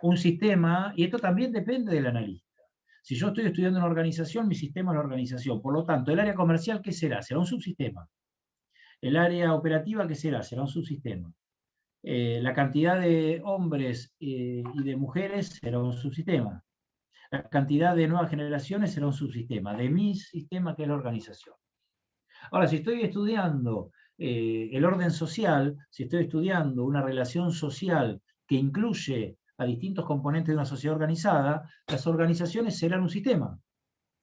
Un sistema, y esto también depende del analista. Si yo estoy estudiando una organización, mi sistema es la organización. Por lo tanto, el área comercial, ¿qué será? Será un subsistema. El área operativa, ¿qué será? Será un subsistema. La cantidad de hombres y de mujeres será un subsistema. La cantidad de nuevas generaciones será un subsistema de mi sistema, que es la organización. Ahora, si estoy estudiando el orden social, si estoy estudiando una relación social que incluye a distintos componentes de una sociedad organizada, las organizaciones serán un sistema,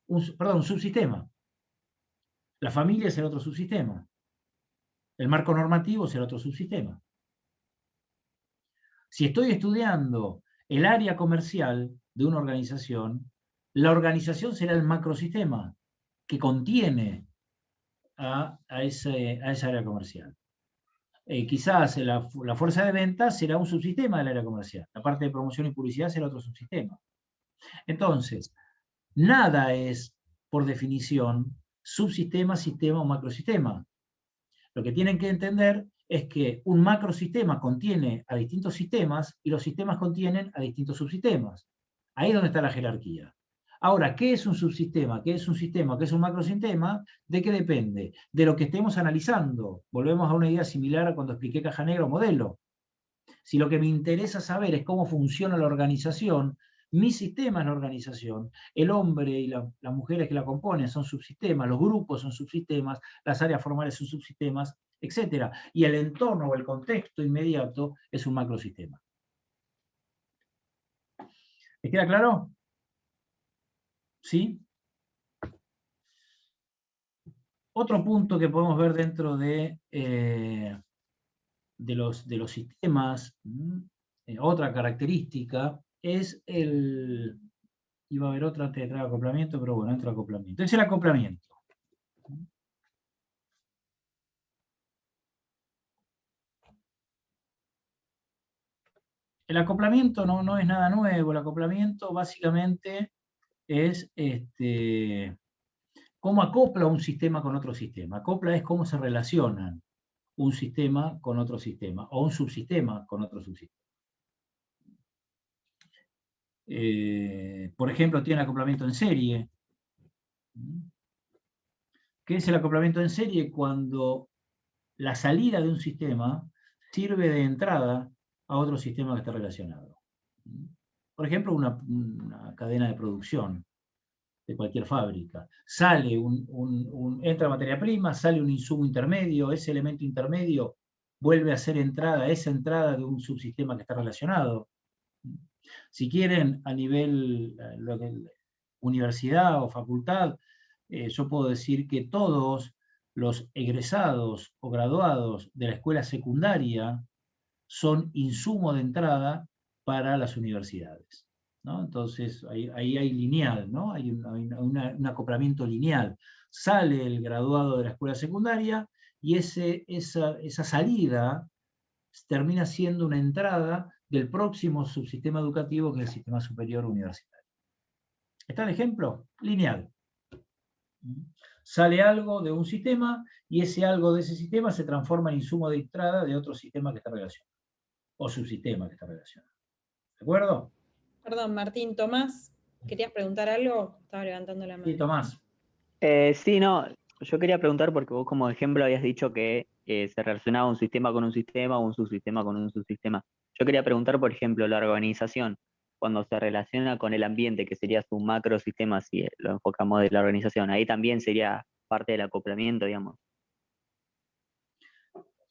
un subsistema. La familia será otro subsistema. El marco normativo será otro subsistema. Si estoy estudiando el área comercial de una organización, la organización será el macrosistema que contiene a esa área comercial. Quizás la fuerza de ventas será un subsistema del área comercial. La parte de promoción y publicidad será otro subsistema. Entonces, nada es, por definición, subsistema, sistema o macrosistema. Lo que tienen que entender es que un macrosistema contiene a distintos sistemas y los sistemas contienen a distintos subsistemas. Ahí es donde está la jerarquía. Ahora, ¿qué es un subsistema? ¿Qué es un sistema? ¿Qué es un macrosistema? ¿De qué depende? De lo que estemos analizando. Volvemos a una idea similar a cuando expliqué caja negra o modelo. Si lo que me interesa saber es cómo funciona la organización, mi sistema es la organización, el hombre y las mujeres que la componen son subsistemas, los grupos son subsistemas, las áreas formales son subsistemas, etc. Y el entorno o el contexto inmediato es un macrosistema. ¿Les queda claro? ¿Sí? Otro punto que podemos ver dentro de los sistemas, otra característica, es iba a haber otra antes de entrar al acoplamiento, pero bueno, entra al acoplamiento. Es el acoplamiento. El acoplamiento no es nada nuevo. El acoplamiento básicamente es cómo acopla un sistema con otro sistema. Acopla es cómo se relacionan un sistema con otro sistema, o un subsistema con otro subsistema. Por ejemplo, tiene acoplamiento en serie. ¿Qué es el acoplamiento en serie? Cuando la salida de un sistema sirve de entrada a otro sistema que está relacionado. Por ejemplo, una cadena de producción de cualquier fábrica. Sale entra materia prima, sale un insumo intermedio, ese elemento intermedio vuelve a ser esa entrada de un subsistema que está relacionado. Si quieren, a nivel universidad o facultad, yo puedo decir que todos los egresados o graduados de la escuela secundaria son insumo de entrada para las universidades, ¿no? Entonces, ahí hay lineal, ¿no? Hay un acoplamiento lineal. Sale el graduado de la escuela secundaria y esa salida termina siendo una entrada del próximo subsistema educativo, que es el sistema superior universitario. ¿Está el ejemplo? Lineal. Sale algo de un sistema y ese algo de ese sistema se transforma en insumo de entrada de otro sistema que está relacionado, o subsistema que está relacionado. ¿De acuerdo? Perdón, Martín, Tomás, ¿querías preguntar algo? Estaba levantando la mano. Sí, Tomás. Sí, no, yo quería preguntar porque vos como ejemplo habías dicho que se relacionaba un sistema con un sistema o un subsistema con un subsistema. Yo quería preguntar, por ejemplo, la organización. cuando se relaciona con el ambiente, que sería su macrosistema, si lo enfocamos de la organización, ahí también sería parte del acoplamiento, digamos.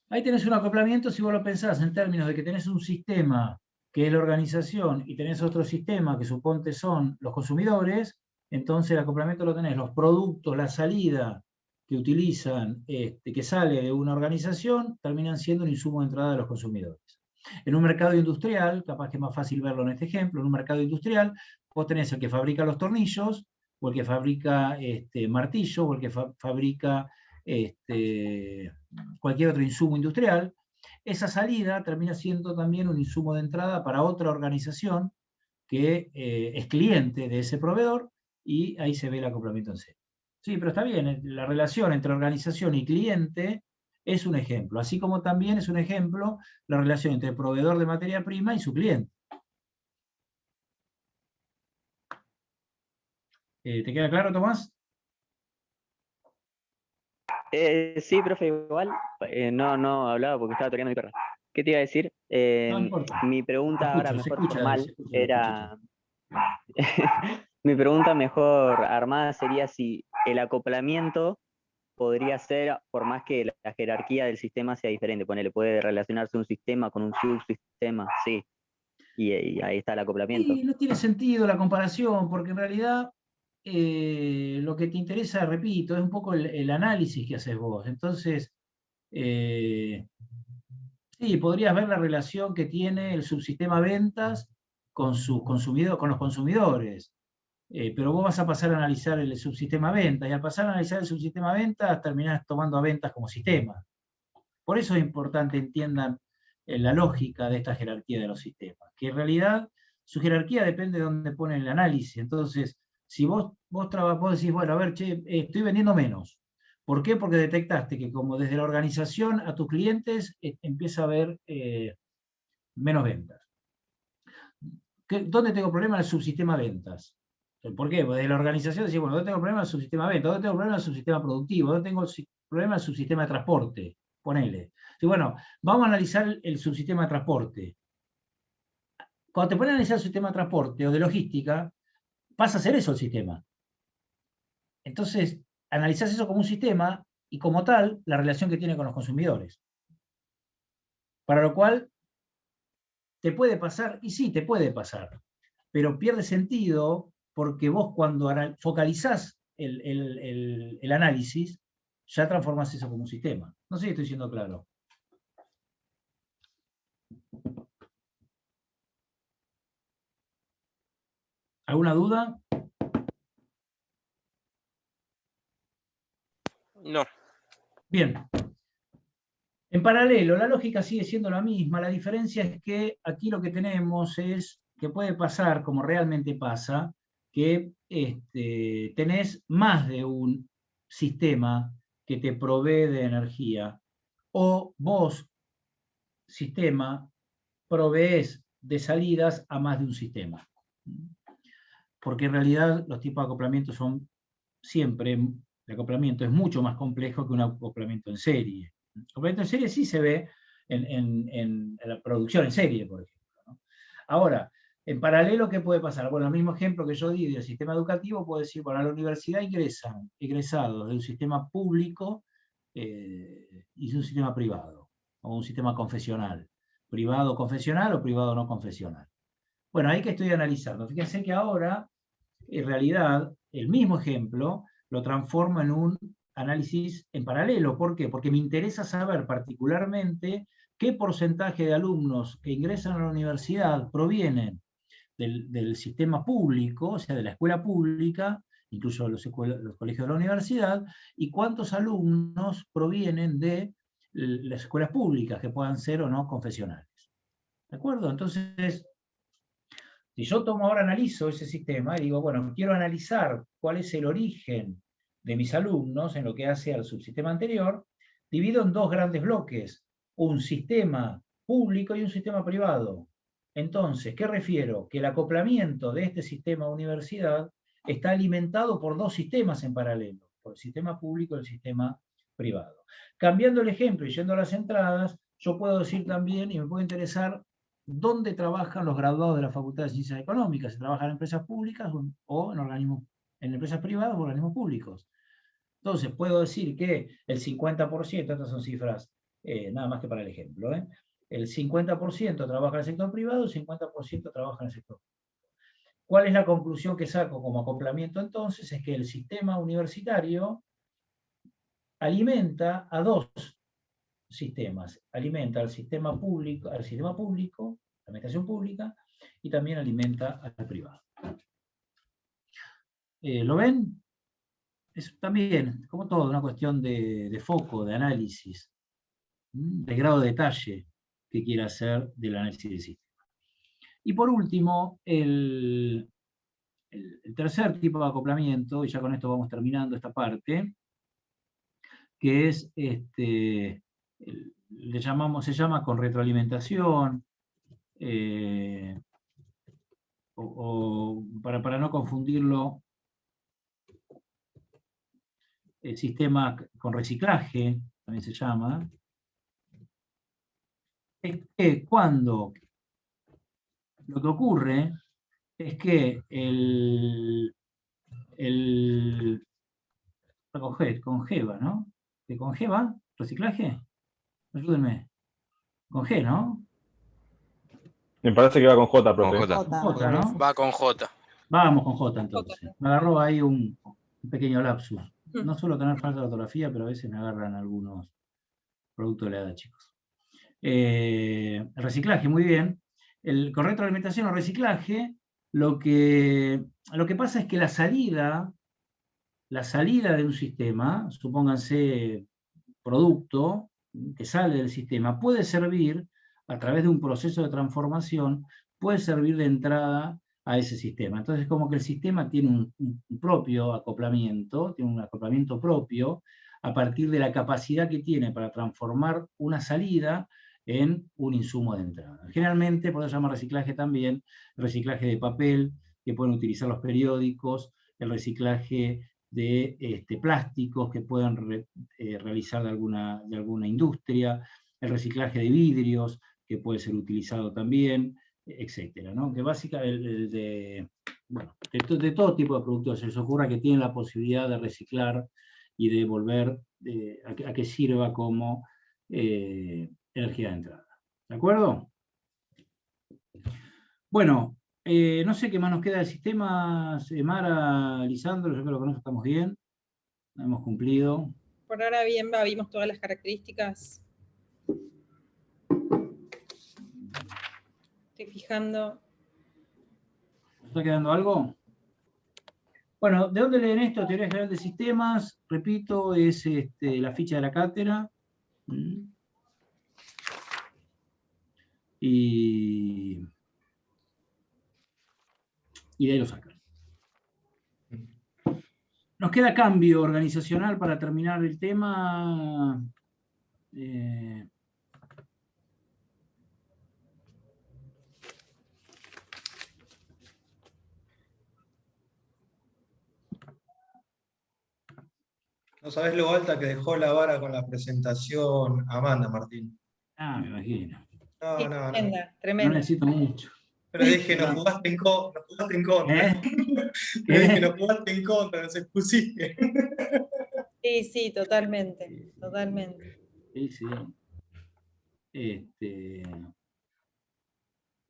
Ahí tenés un acoplamiento si vos lo pensás en términos de que tenés un sistema que es la organización y tenés otro sistema que suponte son los consumidores, entonces el acoplamiento lo tenés, los productos, la salida que utilizan, que sale de una organización, terminan siendo un insumo de entrada de los consumidores. En un mercado industrial, capaz que es más fácil verlo en este ejemplo, en un mercado industrial, vos tenés el que fabrica los tornillos, o el que fabrica martillo, o el que fabrica cualquier otro insumo industrial. Esa salida termina siendo también un insumo de entrada para otra organización que es cliente de ese proveedor, y ahí se ve el acoplamiento en serie. Sí, pero está bien, la relación entre organización y cliente es un ejemplo, así como también es un ejemplo la relación entre el proveedor de materia prima y su cliente. ¿Te queda claro, Tomás? Sí, profe, igual, no hablaba porque estaba tocando mi perra. ¿Qué te iba a decir? No importa. Mi pregunta ahora mejor formal se escucha era... Mi pregunta mejor armada sería si el acoplamiento podría ser, por más que la jerarquía del sistema sea diferente, ponele, puede relacionarse un sistema con un subsistema, sí, y ahí está el acoplamiento. Y no tiene sentido la comparación, porque en realidad lo que te interesa, repito, es un poco el análisis que haces vos. Entonces, sí, podrías ver la relación que tiene el subsistema ventas con los consumidores. Pero vos vas a pasar a analizar el subsistema ventas, y al pasar a analizar el subsistema ventas, terminás tomando a ventas como sistema. Por eso es importante entiendan la lógica de esta jerarquía de los sistemas, que en realidad su jerarquía depende de dónde ponen el análisis. Entonces, si vos decís, bueno, a ver, che, estoy vendiendo menos. ¿Por qué? Porque detectaste que como desde la organización a tus clientes empieza a haber menos ventas. ¿Dónde tengo problema? En el subsistema ventas. ¿Por qué? Porque desde la organización decís, bueno, ¿dónde tengo problema? En el subsistema ventas. ¿Dónde tengo problema? En el subsistema productivo. ¿Dónde tengo problema? En el subsistema de transporte. Ponele. Y bueno, vamos a analizar el subsistema de transporte. Cuando te pones a analizar el sistema de transporte o de logística, pasa a ser eso el sistema. Entonces, analizás eso como un sistema y como tal, la relación que tiene con los consumidores. Para lo cual, te puede pasar, y sí, te puede pasar, pero pierde sentido porque vos cuando focalizás el análisis, ya transformás eso como un sistema. No sé si estoy siendo claro. ¿Alguna duda? No. Bien. En paralelo, la lógica sigue siendo la misma. La diferencia es que aquí lo que tenemos es que puede pasar, como realmente pasa, que tenés más de un sistema que te provee de energía, o vos, sistema, provees de salidas a más de un sistema. Porque en realidad los tipos de acoplamiento son siempre, el acoplamiento es mucho más complejo que un acoplamiento en serie. El acoplamiento en serie sí se ve en la producción en serie, por ejemplo, ¿no? Ahora, en paralelo, ¿qué puede pasar? Bueno, el mismo ejemplo que yo di del sistema educativo, puedo decir, bueno, a la universidad ingresan egresados de un sistema público y de un sistema privado, o un sistema confesional, privado confesional o privado no confesional. Bueno, ahí que estoy analizando. Fíjense que ahora, en realidad, el mismo ejemplo lo transformo en un análisis en paralelo. ¿Por qué? Porque me interesa saber particularmente qué porcentaje de alumnos que ingresan a la universidad provienen del sistema público, o sea, de la escuela pública, incluso los colegios de la universidad, y cuántos alumnos provienen de las escuelas públicas, que puedan ser o no confesionales. ¿De acuerdo? Entonces, si yo ahora analizo ese sistema y digo, bueno, quiero analizar cuál es el origen de mis alumnos en lo que hace al subsistema anterior, divido en dos grandes bloques, un sistema público y un sistema privado. Entonces, ¿qué refiero? Que el acoplamiento de este sistema universidad está alimentado por dos sistemas en paralelo, por el sistema público y el sistema privado. Cambiando el ejemplo y yendo a las entradas, yo puedo decir también, y me puede interesar dónde trabajan los graduados de la Facultad de Ciencias Económicas, si trabajan en empresas públicas o en empresas privadas o organismos públicos. Entonces, puedo decir que el 50%, estas son cifras nada más que para el ejemplo, el 50% trabaja en el sector privado, el 50% trabaja en el sector público. ¿Cuál es la conclusión que saco como acoplamiento entonces? Es que el sistema universitario alimenta a dos sistemas. Alimenta al sistema público, la administración pública, y también alimenta al privado. ¿Lo ven? Es también, como todo, una cuestión de foco, de análisis, de grado de detalle que quiera hacer del análisis del sistema. Y por último, el tercer tipo de acoplamiento, y ya con esto vamos terminando esta parte, que es, se llama con retroalimentación, o para no confundirlo, el sistema con reciclaje, también se llama, es que cuando lo que ocurre es que congeva, ¿no? ¿Que congeva? ¿Reciclaje? Ayúdenme. Con G, ¿no? Me parece que va con J, profe. Con J. Con J, ¿no? Va con J. Vamos con J entonces. Me agarró ahí un pequeño lapsus. No suelo tener falta de ortografía, pero a veces me agarran algunos productos de la edad, chicos. El reciclaje, muy bien. Con retroalimentación o reciclaje, lo que pasa es que la salida de un sistema, supónganse producto que sale del sistema, puede servir, a través de un proceso de transformación, puede servir de entrada a ese sistema. Entonces, como que el sistema tiene un propio acoplamiento, tiene un acoplamiento propio, a partir de la capacidad que tiene para transformar una salida en un insumo de entrada. Generalmente, por eso se llama reciclaje también, el reciclaje de papel, que pueden utilizar los periódicos, el reciclaje de plásticos que pueden realizar de alguna industria, el reciclaje de vidrios, que puede ser utilizado también, etcétera, ¿no? Que básicamente de todo tipo de productos se les ocurra que tienen la posibilidad de reciclar y de volver a que sirva como energía de entrada. ¿De acuerdo? Bueno, no sé qué más nos queda del sistema, Mara, Lisandro, yo creo que estamos bien, hemos cumplido. Por ahora bien, vimos todas las características. Estoy fijando. ¿Está quedando algo? Bueno, ¿de dónde leen esto? Teoría General de Sistemas, repito, es la ficha de la cátedra. Y de ahí lo sacan. Nos queda cambio organizacional para terminar el tema. No sabés lo alta que dejó la vara con la presentación Amanda, Martín. Me imagino. No. Tremenda, No tremenda. necesito mucho. Pero dije, nos jugaste en contra. Pero dije, nos jugaste en contra, nos expusiste. Sí, totalmente, totalmente. Sí.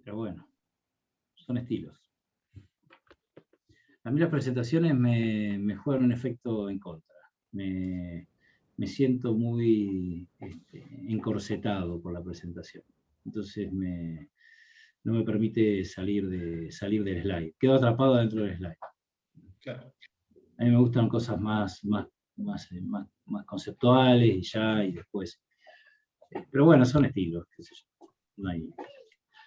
Pero bueno, son estilos. A mí las presentaciones me juegan un efecto en contra. Me siento muy encorsetado por la presentación. Entonces no me permite salir del slide. Quedo atrapado dentro del slide. Claro. A mí me gustan cosas más conceptuales y después. Pero bueno, son estilos, qué sé yo. No hay.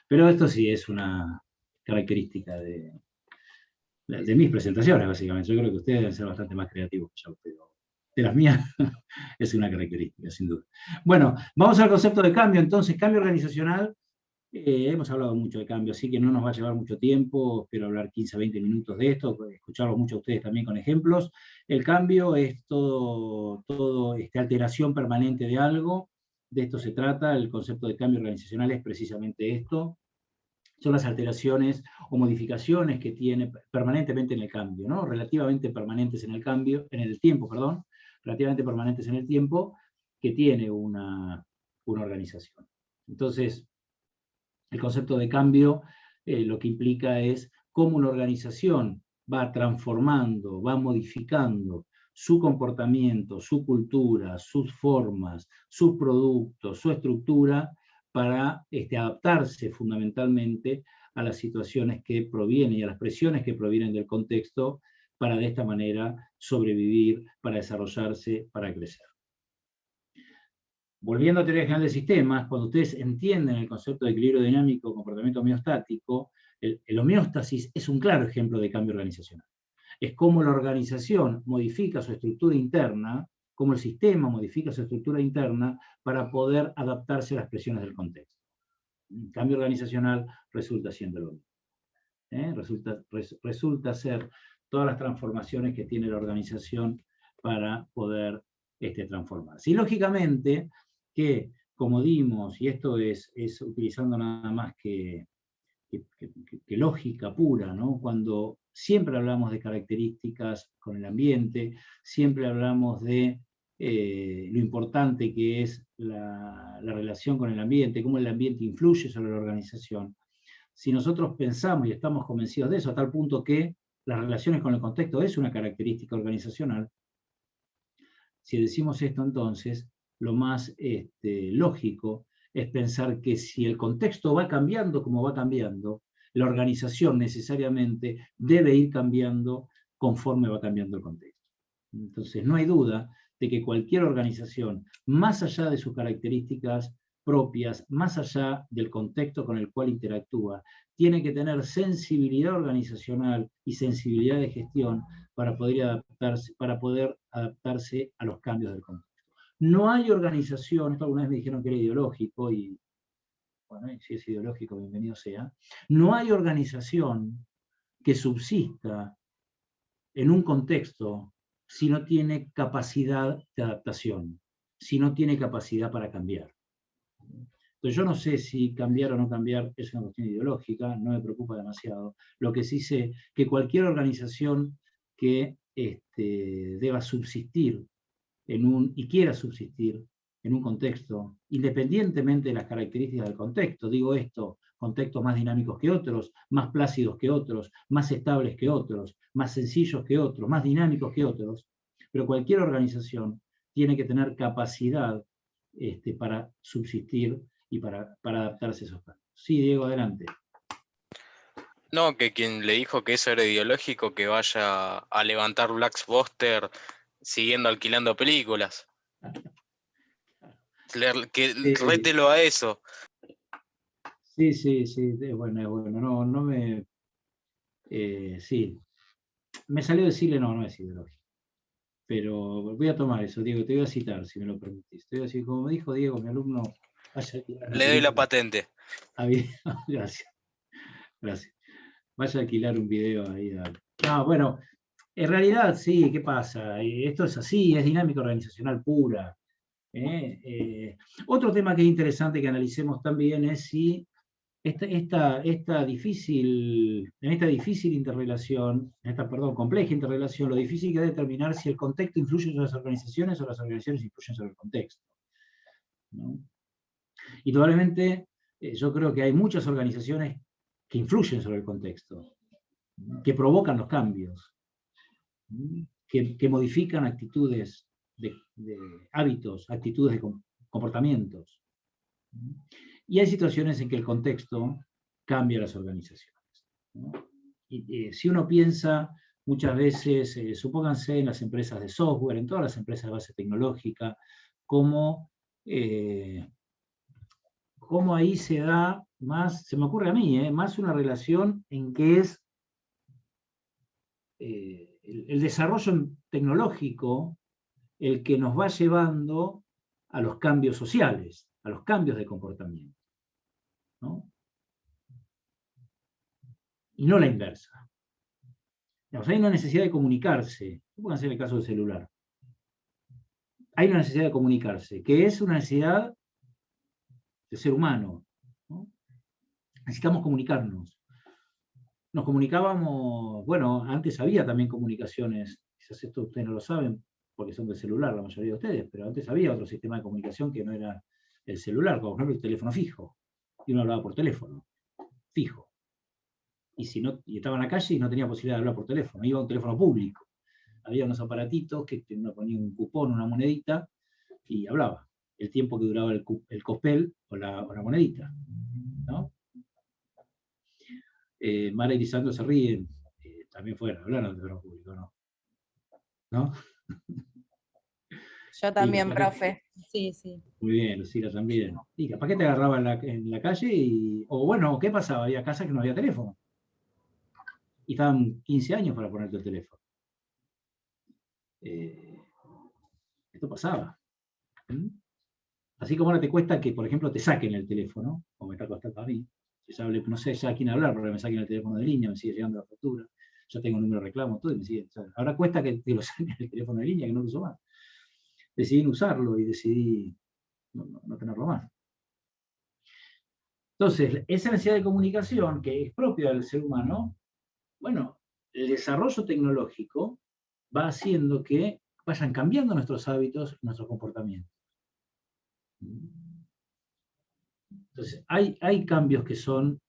Pero esto sí es una característica de mis presentaciones, básicamente. Yo creo que ustedes deben ser bastante más creativos que yo, pero de las mías es una característica, sin duda. Bueno, vamos al concepto de cambio. Entonces, cambio organizacional. Hemos hablado mucho de cambio, así que no nos va a llevar mucho tiempo. Espero hablar 15, 20 minutos de esto, escucharlos mucho a ustedes también con ejemplos. El cambio es todo alteración permanente de algo. De esto se trata. El concepto de cambio organizacional es precisamente esto. son las alteraciones o modificaciones que tiene permanentemente en el cambio, ¿no? Relativamente permanentes en el cambio, en el tiempo, perdón, relativamente permanentes en el tiempo, que tiene una organización. Entonces, el concepto de cambio lo que implica es cómo una organización va transformando, va modificando su comportamiento, su cultura, sus formas, sus productos, su estructura, para adaptarse fundamentalmente a las situaciones que provienen y a las presiones que provienen del contexto, para de esta manera sobrevivir, para desarrollarse, para crecer. Volviendo a teoría general de sistemas, cuando ustedes entienden el concepto de equilibrio dinámico, comportamiento homeostático, el homeostasis es un claro ejemplo de cambio organizacional. Es cómo la organización modifica su estructura interna, cómo el sistema modifica su estructura interna para poder adaptarse a las presiones del contexto. El cambio organizacional resulta siendo lo mismo. Resulta ser todas las transformaciones que tiene la organización para poder transformarse. Y lógicamente que, como dimos, y esto es utilizando nada más que lógica pura, ¿no? Cuando siempre hablamos de características con el ambiente, siempre hablamos de lo importante que es la relación con el ambiente, cómo el ambiente influye sobre la organización. Si nosotros pensamos y estamos convencidos de eso, a tal punto que las relaciones con el contexto es una característica organizacional, si decimos esto, entonces lo más lógico es pensar que si el contexto va cambiando como va cambiando, la organización necesariamente debe ir cambiando conforme va cambiando el contexto. Entonces no hay duda de que cualquier organización, más allá de sus características propias, más allá del contexto con el cual interactúa, tiene que tener sensibilidad organizacional y sensibilidad de gestión para poder adaptarse a los cambios del contexto. No hay organización, esto alguna vez me dijeron que era ideológico, y bueno, si es ideológico, bienvenido sea. No hay organización que subsista en un contexto si no tiene capacidad de adaptación, si no tiene capacidad para cambiar. Entonces yo no sé si cambiar o no cambiar es una cuestión ideológica, no me preocupa demasiado. Lo que sí sé que cualquier organización que deba subsistir y quiera subsistir en un contexto, independientemente de las características del contexto, digo esto, contextos más dinámicos que otros, más plácidos que otros, más estables que otros, más sencillos que otros, más dinámicos que otros, pero cualquier organización tiene que tener capacidad para subsistir y para adaptarse a esos cambios. Sí, Diego, adelante. No, que quien le dijo que eso era ideológico, que vaya a levantar Blockbuster siguiendo alquilando películas. Rételo a eso. Sí, es bueno, no me... sí, me salió decirle no es ideológico. Pero voy a tomar eso, Diego, te voy a citar, si me lo permitís. Te voy a decir, como dijo Diego, mi alumno, vaya a alquilar Le doy la patente. Gracias. Vaya a alquilar un video ahí. No, bueno, en realidad sí, ¿qué pasa? Esto es así, es dinámica organizacional pura. Otro tema que es interesante que analicemos también es si en esta difícil interrelación, compleja interrelación, lo difícil que es determinar si el contexto influye sobre las organizaciones o las organizaciones influyen sobre el contexto, ¿no? Y probablemente yo creo que hay muchas organizaciones que influyen sobre el contexto, que provocan los cambios, que modifican actitudes de hábitos, actitudes de comportamientos. Y hay situaciones en que el contexto cambia las organizaciones, ¿no? Y si uno piensa muchas veces, supónganse en las empresas de software, en todas las empresas de base tecnológica, cómo ahí se da más, se me ocurre a mí, más una relación en que es el desarrollo tecnológico el que nos va llevando a los cambios sociales, a los cambios de comportamiento, ¿no? Y no la inversa. Digamos, hay una necesidad de comunicarse, pueden ser el caso del celular. Hay una necesidad de comunicarse, que es una necesidad del ser humano, ¿no? necesitamos comunicarnos. Nos comunicábamos, bueno, antes había también comunicaciones, quizás esto ustedes no lo saben, porque son del celular la mayoría de ustedes, pero antes había otro sistema de comunicación que no era el celular, como por ejemplo el teléfono fijo, y uno hablaba por teléfono, fijo. Y si no, y estaba en la calle y no tenía posibilidad de hablar por teléfono, iba a un teléfono público. Había unos aparatitos que uno ponía un cupón, una monedita, y hablaba. El tiempo que duraba el cospel o la monedita, ¿no? Mara y Lisandro se ríen, también fueron, hablaron del teléfono público, ¿no? ¿No? Yo también, Sí, profe. Sí, sí. muy bien, Lucila también. Y capaz que te agarraba en la calle y. O bueno, ¿qué pasaba? Había casas que no había teléfono. Y estaban 15 años para ponerte el teléfono. Esto pasaba. ¿Mm? Así como ahora te cuesta que, por ejemplo, te saquen el teléfono, como me está costando a mí. No sé ya a quién hablar, porque me saquen el teléfono de línea, me sigue llegando la factura. Yo tengo un número de reclamo, todo, y me sigue. Ahora cuesta que te lo saquen el teléfono de línea, que no lo uso más. Decidí no usarlo y decidí no tenerlo más. Entonces, esa necesidad de comunicación que es propia del ser humano, bueno, el desarrollo tecnológico va haciendo que vayan cambiando nuestros hábitos, nuestros comportamientos. Entonces, hay cambios que son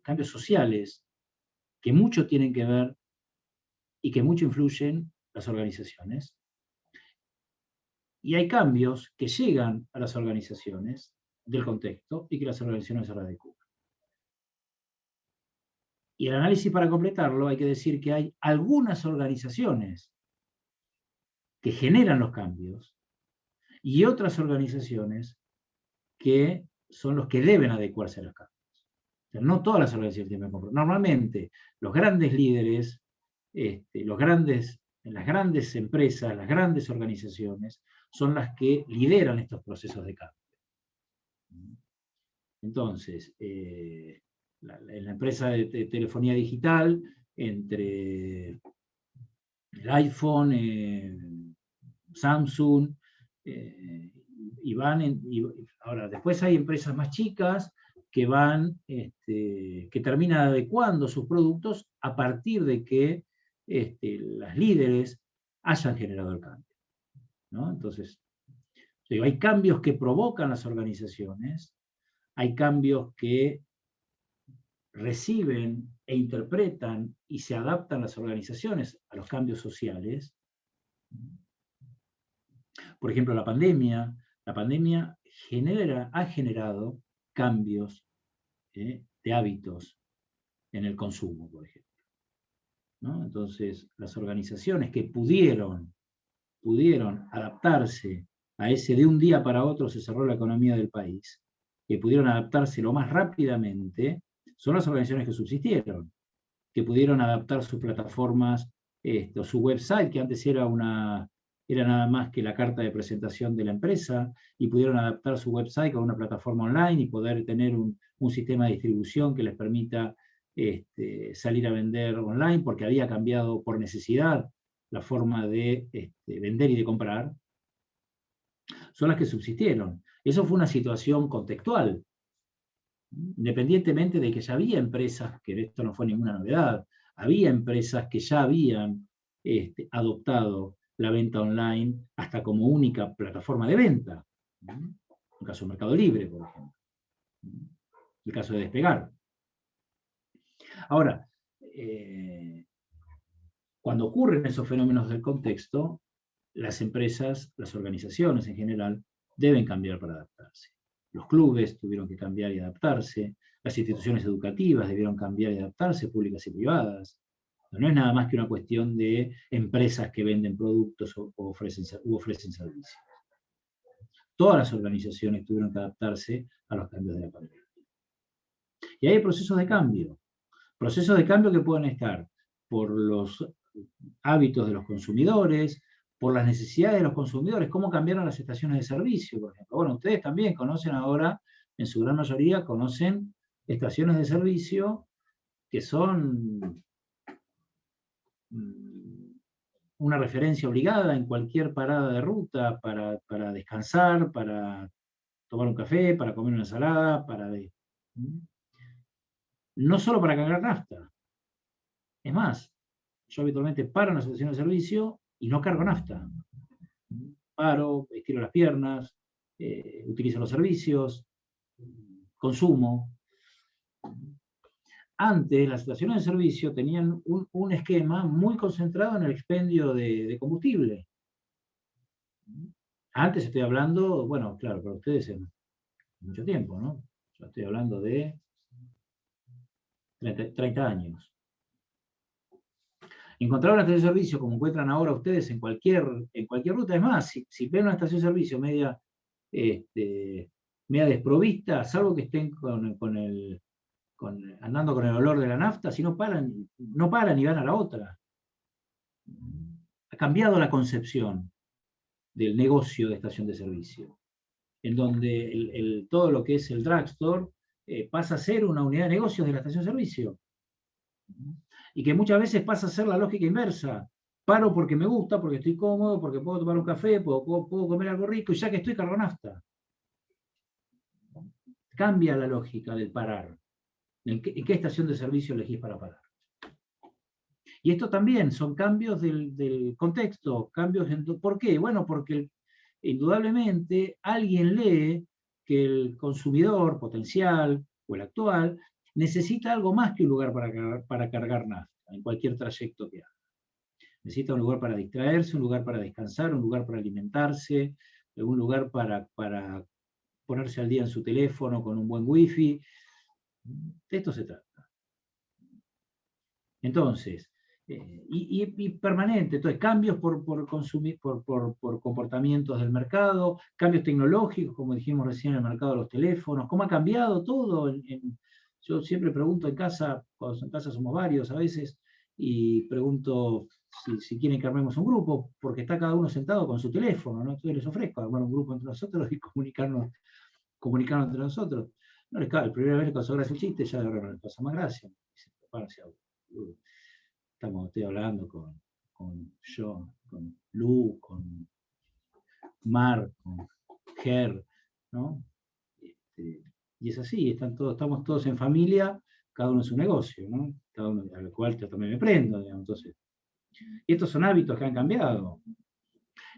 cambios sociales, que mucho tienen que ver y que mucho influyen las organizaciones. Y hay cambios que llegan a las organizaciones del contexto y que las organizaciones se adecuan. Y el análisis para completarlo hay que decir que hay algunas organizaciones que generan los cambios y otras organizaciones que son los que deben adecuarse a los cambios. O sea, no todas las organizaciones tienen que comprometer. Normalmente los grandes líderes, las grandes empresas, las grandes organizaciones, son las que lideran estos procesos de cambio. Entonces, en la empresa de telefonía digital, entre el iPhone, Samsung, ahora después hay empresas más chicas que que terminan adecuando sus productos a partir de que las líderes hayan generado el cambio, ¿no? Entonces, hay cambios que provocan las organizaciones, hay cambios que reciben e interpretan y se adaptan las organizaciones a los cambios sociales. Por ejemplo, la pandemia ha generado cambios de hábitos en el consumo, por ejemplo, ¿no? Entonces, las organizaciones que pudieron adaptarse a ese de un día para otro se cerró la economía del país, que pudieron adaptarse lo más rápidamente, son las organizaciones que subsistieron, que pudieron adaptar sus plataformas, o su website, que antes era nada más que la carta de presentación de la empresa, y pudieron adaptar su website con una plataforma online y poder tener un sistema de distribución que les permita salir a vender online, porque había cambiado por necesidad la forma de vender y de comprar, son las que subsistieron. Eso fue una situación contextual, independientemente de que ya había empresas, que esto no fue ninguna novedad, había empresas que ya habían adoptado la venta online hasta como única plataforma de venta. El caso de Mercado Libre, por ejemplo. El caso de Despegar. Ahora, cuando ocurren esos fenómenos del contexto, las empresas, las organizaciones en general, deben cambiar para adaptarse. Los clubes tuvieron que cambiar y adaptarse, las instituciones educativas debieron cambiar y adaptarse, públicas y privadas. No es nada más que una cuestión de empresas que venden productos u ofrecen servicios. Todas las organizaciones tuvieron que adaptarse a los cambios de la pandemia. Y hay procesos de cambio que pueden estar por los hábitos de los consumidores, por las necesidades de los consumidores, cómo cambiaron las estaciones de servicio, por ejemplo. Bueno, ustedes también conocen ahora, en su gran mayoría, conocen estaciones de servicio que son una referencia obligada en cualquier parada de ruta para descansar, para tomar un café, para comer una ensalada, no solo para cargar nafta. Es más, yo habitualmente paro en la estación de servicio y no cargo nafta. Paro, estiro las piernas, utilizo los servicios, consumo. Antes, las estaciones de servicio tenían un esquema muy concentrado en el expendio de combustible. Antes estoy hablando, bueno, claro, para ustedes es mucho tiempo, ¿no? Yo estoy hablando de 30 años. Encontrar una estación de servicio como encuentran ahora ustedes en cualquier ruta, es más, si ven una estación de servicio media desprovista, salvo que estén andando con el olor de la nafta, si no paran y van a la otra. Ha cambiado la concepción del negocio de estación de servicio, en donde todo lo que es el drugstore pasa a ser una unidad de negocios de la estación de servicio. Y que muchas veces pasa a ser la lógica inversa. Paro porque me gusta, porque estoy cómodo, porque puedo tomar un café, puedo comer algo rico, y ya que estoy, cargo nafta. Cambia la lógica del parar. ¿En qué estación de servicio elegís para parar? Y esto también son cambios del contexto, ¿por qué? Bueno, porque indudablemente alguien lee que el consumidor potencial o el actual necesita algo más que un lugar para cargar nafta, en cualquier trayecto que haga. Necesita un lugar para distraerse, un lugar para descansar, un lugar para alimentarse, un lugar para ponerse al día en su teléfono con un buen wifi. De esto se trata. Entonces, y permanente, entonces cambios por comportamientos del mercado, cambios tecnológicos, como dijimos recién en el mercado de los teléfonos, cómo ha cambiado todo. Yo siempre pregunto en casa, cuando en casa somos varios a veces, y pregunto si quieren que armemos un grupo, porque está cada uno sentado con su teléfono, ¿no? Entonces les ofrezco armar un grupo entre nosotros y comunicarnos entre nosotros. No les cabe, la primera vez les causó gracia el chiste, ya de ahora no les pasa más gracia. Estoy hablando con Lu, con Mar, con Ger, ¿no? Y es así, estamos todos en familia, cada uno en su negocio, ¿no? Cada uno, al cual yo también me prendo, digamos. Entonces, y estos son hábitos que han cambiado.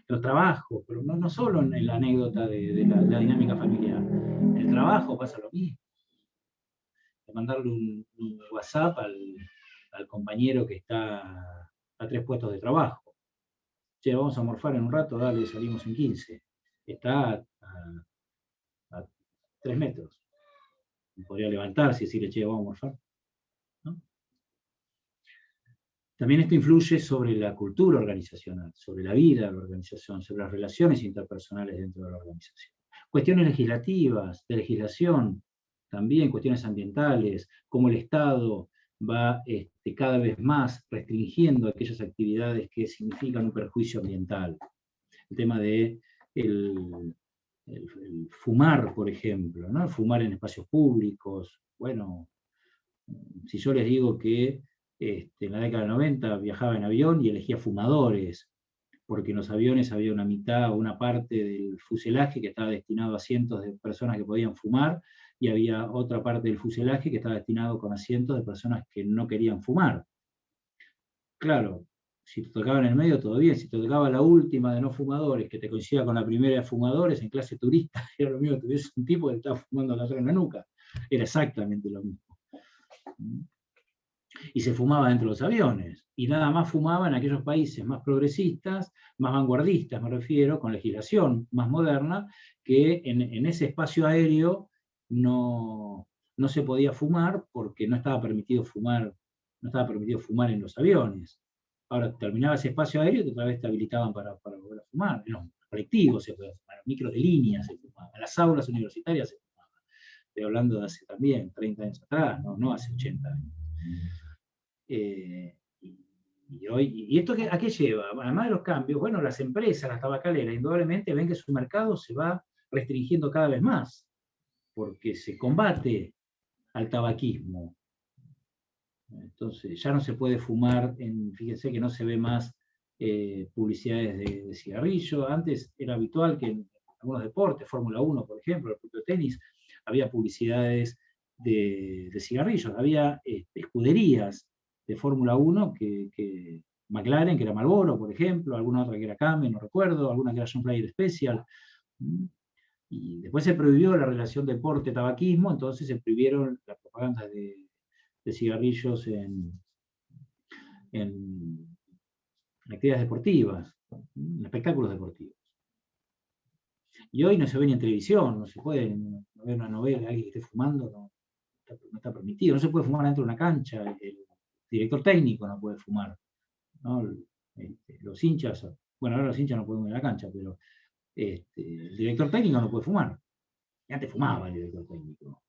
Los trabajos, pero no solo en la anécdota de la dinámica familiar. En el trabajo pasa lo mismo. De mandarle un WhatsApp al compañero que está a 3 puestos de trabajo. Che, vamos a morfar en un rato, dale, salimos en 15. Está a 3 metros. Podría levantarse y decirle, che, vamos a morfar. ¿No? También esto influye sobre la cultura organizacional, sobre la vida de la organización, sobre las relaciones interpersonales dentro de la organización. Cuestiones legislativas, de legislación, también cuestiones ambientales, cómo el Estado va cada vez más restringiendo aquellas actividades que significan un perjuicio ambiental. El tema de el fumar, por ejemplo, ¿no? Fumar en espacios públicos. Bueno, si yo les digo que en la década del 90 viajaba en avión y elegía fumadores, porque en los aviones había una mitad o una parte del fuselaje que estaba destinado a asientos de personas que podían fumar, y había otra parte del fuselaje que estaba destinado con asientos de personas que no querían fumar. Claro, si te tocaba en el medio, todo bien. Si te tocaba la última de no fumadores, que te coincidía con la primera de fumadores en clase turista, era lo mismo que tuviese un tipo que estaba fumando acá atrás en la nuca. Era exactamente lo mismo. Y se fumaba dentro de los aviones, y nada más fumaba en aquellos países más progresistas, más vanguardistas, me refiero, con legislación más moderna, que en ese espacio aéreo no se podía fumar porque no estaba permitido fumar en los aviones. Ahora terminaba ese espacio aéreo y otra vez te habilitaban para volver a fumar. En los colectivos se podía fumar, en los micros de línea se fumaba, en las aulas universitarias se fumaba. Estoy hablando de hace también 30 años atrás, no hace 80 años. ¿Y esto a qué lleva? Además de los cambios, bueno, las empresas, las tabacaleras, indudablemente ven que su mercado se va restringiendo cada vez más, porque se combate al tabaquismo. Entonces, ya no se puede fumar, fíjense que no se ve más publicidades de cigarrillo. Antes era habitual que en algunos deportes, Fórmula 1, por ejemplo, el propio tenis, había publicidades de cigarrillos. Había escuderías de Fórmula 1 que McLaren, que era Marlboro, por ejemplo, alguna otra que era Camel, no recuerdo, alguna que era John Player Special. Y después se prohibió la relación deporte-tabaquismo, entonces se prohibieron las propagandas de cigarrillos en actividades deportivas, en espectáculos deportivos. Y hoy no se ve ni en televisión, no se puede ver una novela, alguien que esté fumando, no está permitido, no se puede fumar dentro de una cancha, el director técnico no puede fumar, ¿no? Los hinchas, bueno, ahora los hinchas no pueden ir a la cancha, pero el director técnico no puede fumar. Y antes fumaba el director técnico.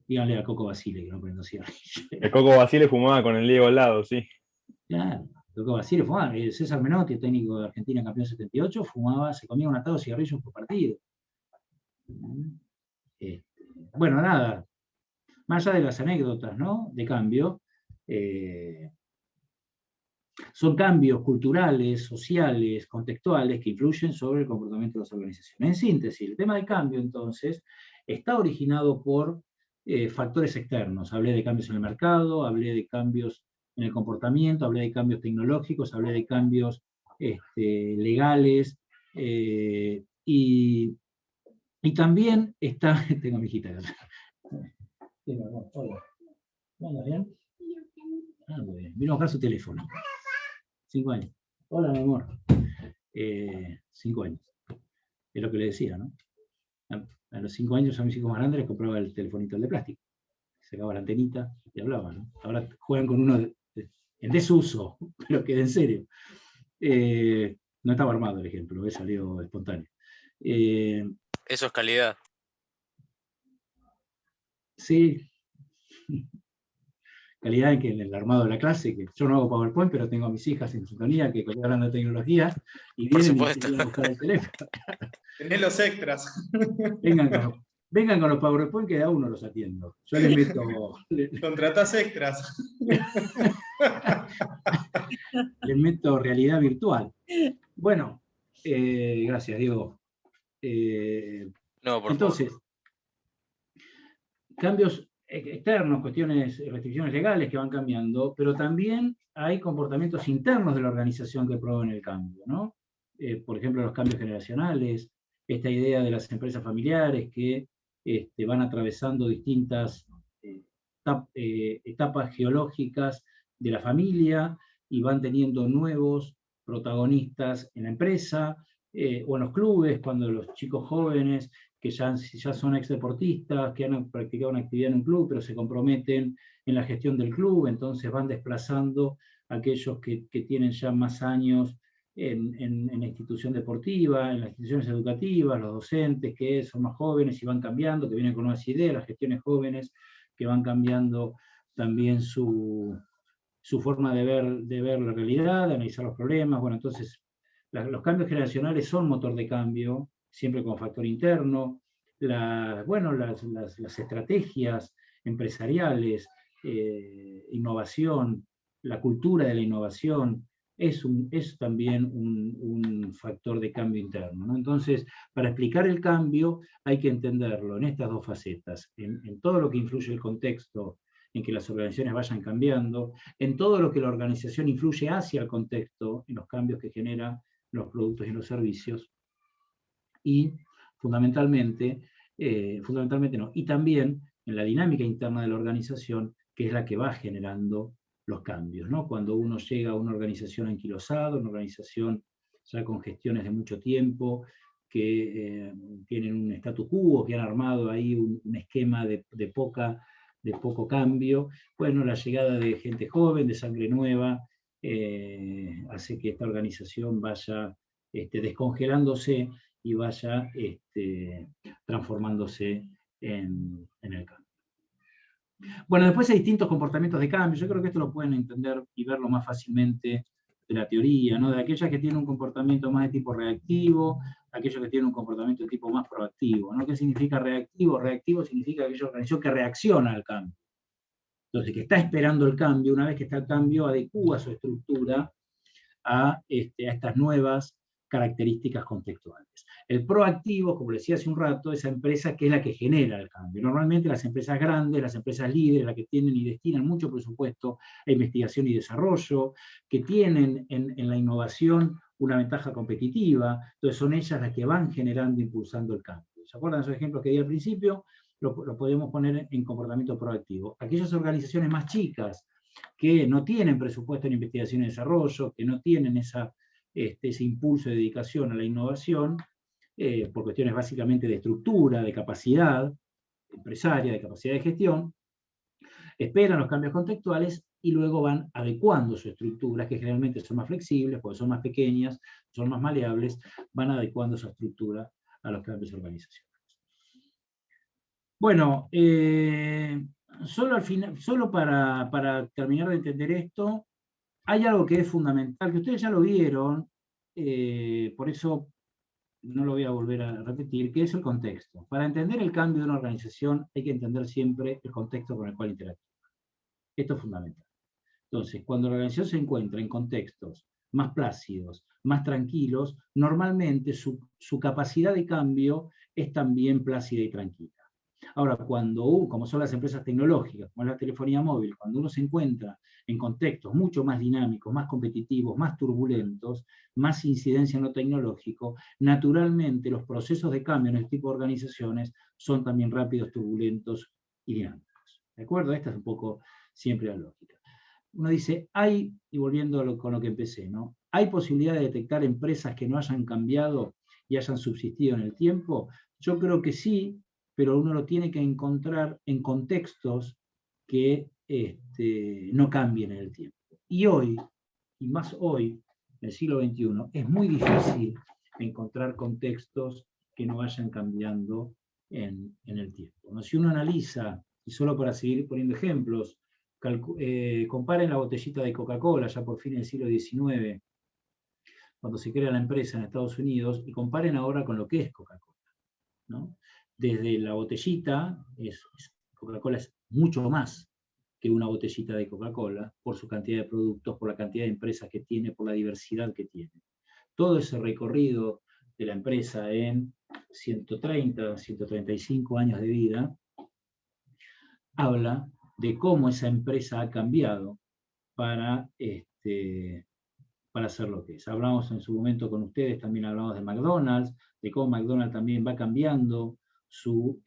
Díganle a Coco Basile que no prenda cigarrillo. El Coco Basile fumaba con el Diego al lado, sí. Claro, Coco Basile fumaba. César Menotti, técnico de Argentina, campeón 78, fumaba, se comía un atado de cigarrillos por partido. Bueno, nada, más allá de las anécdotas, ¿no?, de cambio, son cambios culturales, sociales, contextuales que influyen sobre el comportamiento de las organizaciones. En síntesis, el tema del cambio, entonces, está originado por factores externos. Hablé de cambios en el mercado, hablé de cambios en el comportamiento, hablé de cambios tecnológicos, hablé de cambios legales, y también está... Tengo a mi hijita acá. Hola. ¿Anda bien? Ah, muy bien. Vino a buscar su teléfono. 5 años. Hola, mi amor. 5 años. Es lo que le decía, ¿no? A los 5 años a mis hijos más grandes les compraba el telefonito de plástico. Sacaba la antenita y hablaba, ¿no? Ahora juegan con uno en desuso, pero que en serio. No estaba armado el ejemplo, salió espontáneo. Eso es calidad. Sí. Calidad en el armado de la clase, que yo no hago PowerPoint, pero tengo a mis hijas en sintonía que hablando de tecnología y vienen y a buscar el teléfono. Tenés los extras. Vengan con los PowerPoint que a uno los atiendo. Yo les meto... Contratás extras. Les meto realidad virtual. Bueno, gracias, Diego. No, por entonces, favor. Cambios externos, cuestiones, restricciones legales que van cambiando, pero también hay comportamientos internos de la organización que promueven el cambio, ¿no? Por ejemplo, los cambios generacionales, esta idea de las empresas familiares que van atravesando distintas etapas geológicas de la familia y van teniendo nuevos protagonistas en la empresa, o en los clubes, cuando los chicos jóvenes que ya son exdeportistas, que han practicado una actividad en un club, pero se comprometen en la gestión del club, entonces van desplazando a aquellos que tienen ya más años en la institución deportiva, en las instituciones educativas, los docentes que son más jóvenes y van cambiando, que vienen con nuevas ideas, las gestiones jóvenes que van cambiando también su forma de ver la realidad, de analizar los problemas. Bueno, entonces los cambios generacionales son motor de cambio, siempre con factor interno. Las estrategias empresariales, innovación, la cultura de la innovación, es también un factor de cambio interno, ¿no? Entonces, para explicar el cambio hay que entenderlo en estas dos facetas, en todo lo que influye el contexto en que las organizaciones vayan cambiando, en todo lo que la organización influye hacia el contexto, en los cambios que genera los productos y los servicios, y fundamentalmente no, y también en la dinámica interna de la organización, que es la que va generando los cambios, ¿no? Cuando uno llega a una organización anquilosada, una organización ya con gestiones de mucho tiempo, que tienen un status quo, que han armado ahí un esquema de poco cambio, bueno, la llegada de gente joven, de sangre nueva, hace que esta organización vaya descongelándose y vaya transformándose en el cambio. Bueno, después hay distintos comportamientos de cambio. Yo creo que esto lo pueden entender y verlo más fácilmente de la teoría, ¿no? De aquellas que tienen un comportamiento más de tipo reactivo, aquellos que tienen un comportamiento de tipo más proactivo, ¿no? ¿Qué significa reactivo? Reactivo significa aquella organización que reacciona al cambio. Entonces, que está esperando el cambio, una vez que está el cambio, adecúa su estructura a estas nuevas características contextuales. El proactivo, como decía hace un rato, esa empresa que es la que genera el cambio. Normalmente las empresas grandes, las empresas líderes, las que tienen y destinan mucho presupuesto a investigación y desarrollo, que tienen en la innovación una ventaja competitiva, entonces son ellas las que van generando e impulsando el cambio. ¿Se acuerdan de esos ejemplos que di al principio? Lo podemos poner en comportamiento proactivo. Aquellas organizaciones más chicas que no tienen presupuesto en investigación y desarrollo, que no tienen ese impulso de dedicación a la innovación, por cuestiones básicamente de estructura, de capacidad empresaria, de capacidad de gestión, esperan los cambios contextuales y luego van adecuando su estructura, que generalmente son más flexibles, porque son más pequeñas, son más maleables, van adecuando su estructura a los cambios organizacionales. Bueno, solo para terminar de entender esto, hay algo que es fundamental, que ustedes ya lo vieron, por eso no lo voy a volver a repetir, que es el contexto. Para entender el cambio de una organización hay que entender siempre el contexto con el cual interactúa. Esto es fundamental. Entonces, cuando la organización se encuentra en contextos más plácidos, más tranquilos, normalmente su capacidad de cambio es también plácida y tranquila. Ahora, como son las empresas tecnológicas, como es la telefonía móvil, cuando uno se encuentra en contextos mucho más dinámicos, más competitivos, más turbulentos, más incidencia en lo tecnológico, naturalmente los procesos de cambio en este tipo de organizaciones son también rápidos, turbulentos y dinámicos. ¿De acuerdo? Esta es un poco siempre la lógica. Uno dice, y volviendo con lo que empecé, ¿no? ¿Hay posibilidad de detectar empresas que no hayan cambiado y hayan subsistido en el tiempo? Yo creo que sí, pero uno lo tiene que encontrar en contextos que no cambien en el tiempo. Y hoy, y más hoy, en el siglo XXI, es muy difícil encontrar contextos que no vayan cambiando en el tiempo, ¿no? Si uno analiza, y solo para seguir poniendo ejemplos, comparen la botellita de Coca-Cola ya por fin del siglo XIX, cuando se crea la empresa en Estados Unidos, y comparen ahora con lo que es Coca-Cola, ¿no? Desde la botellita, Coca-Cola es mucho más que una botellita de Coca-Cola, por su cantidad de productos, por la cantidad de empresas que tiene, por la diversidad que tiene. Todo ese recorrido de la empresa en 130, 135 años de vida, habla de cómo esa empresa ha cambiado para hacer lo que es. Hablamos en su momento con ustedes, también hablamos de McDonald's, de cómo McDonald's también va cambiando su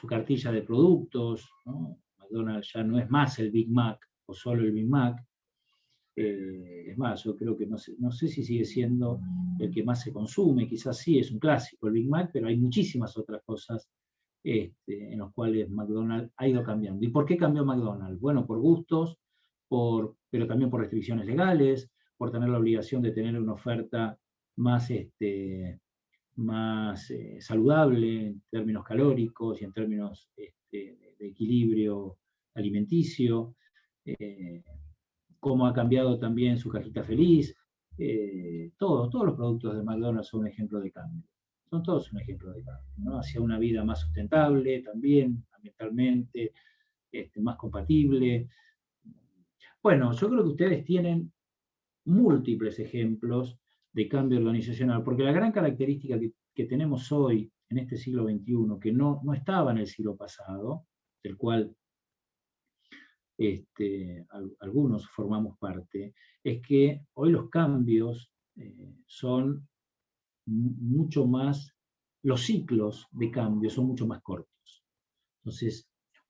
cartilla de productos, ¿no? McDonald's ya no es más el Big Mac o solo el Big Mac. Es más, yo creo que no sé si sigue siendo el que más se consume, quizás sí, es un clásico el Big Mac, pero hay muchísimas otras cosas en los cuales McDonald's ha ido cambiando. ¿Y por qué cambió McDonald's? Bueno, por gustos, pero también por restricciones legales, por tener la obligación de tener una oferta más saludable en términos calóricos y en términos de equilibrio alimenticio, cómo ha cambiado también su cajita feliz. Todos los productos de McDonald's son un ejemplo de cambio. Son todos un ejemplo de cambio, ¿no? Hacia una vida más sustentable también, ambientalmente, más compatible. Bueno, yo creo que ustedes tienen múltiples ejemplos de cambio organizacional, porque la gran característica que tenemos hoy, en este siglo XXI, que no estaba en el siglo pasado, del cual algunos formamos parte, es que hoy los cambios son mucho más, los ciclos de cambio son mucho más cortos. Entonces,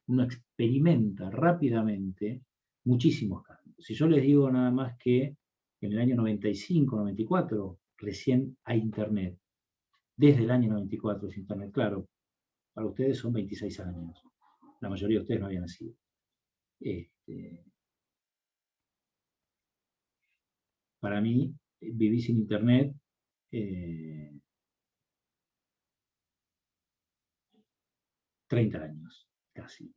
uno experimenta rápidamente muchísimos cambios. Si yo les digo nada más que en el año 95, 94, recién hay Internet. Desde el año 94 es Internet, claro, para ustedes son 26 años. La mayoría de ustedes no habían nacido. Para mí, viví sin Internet 30 años, casi.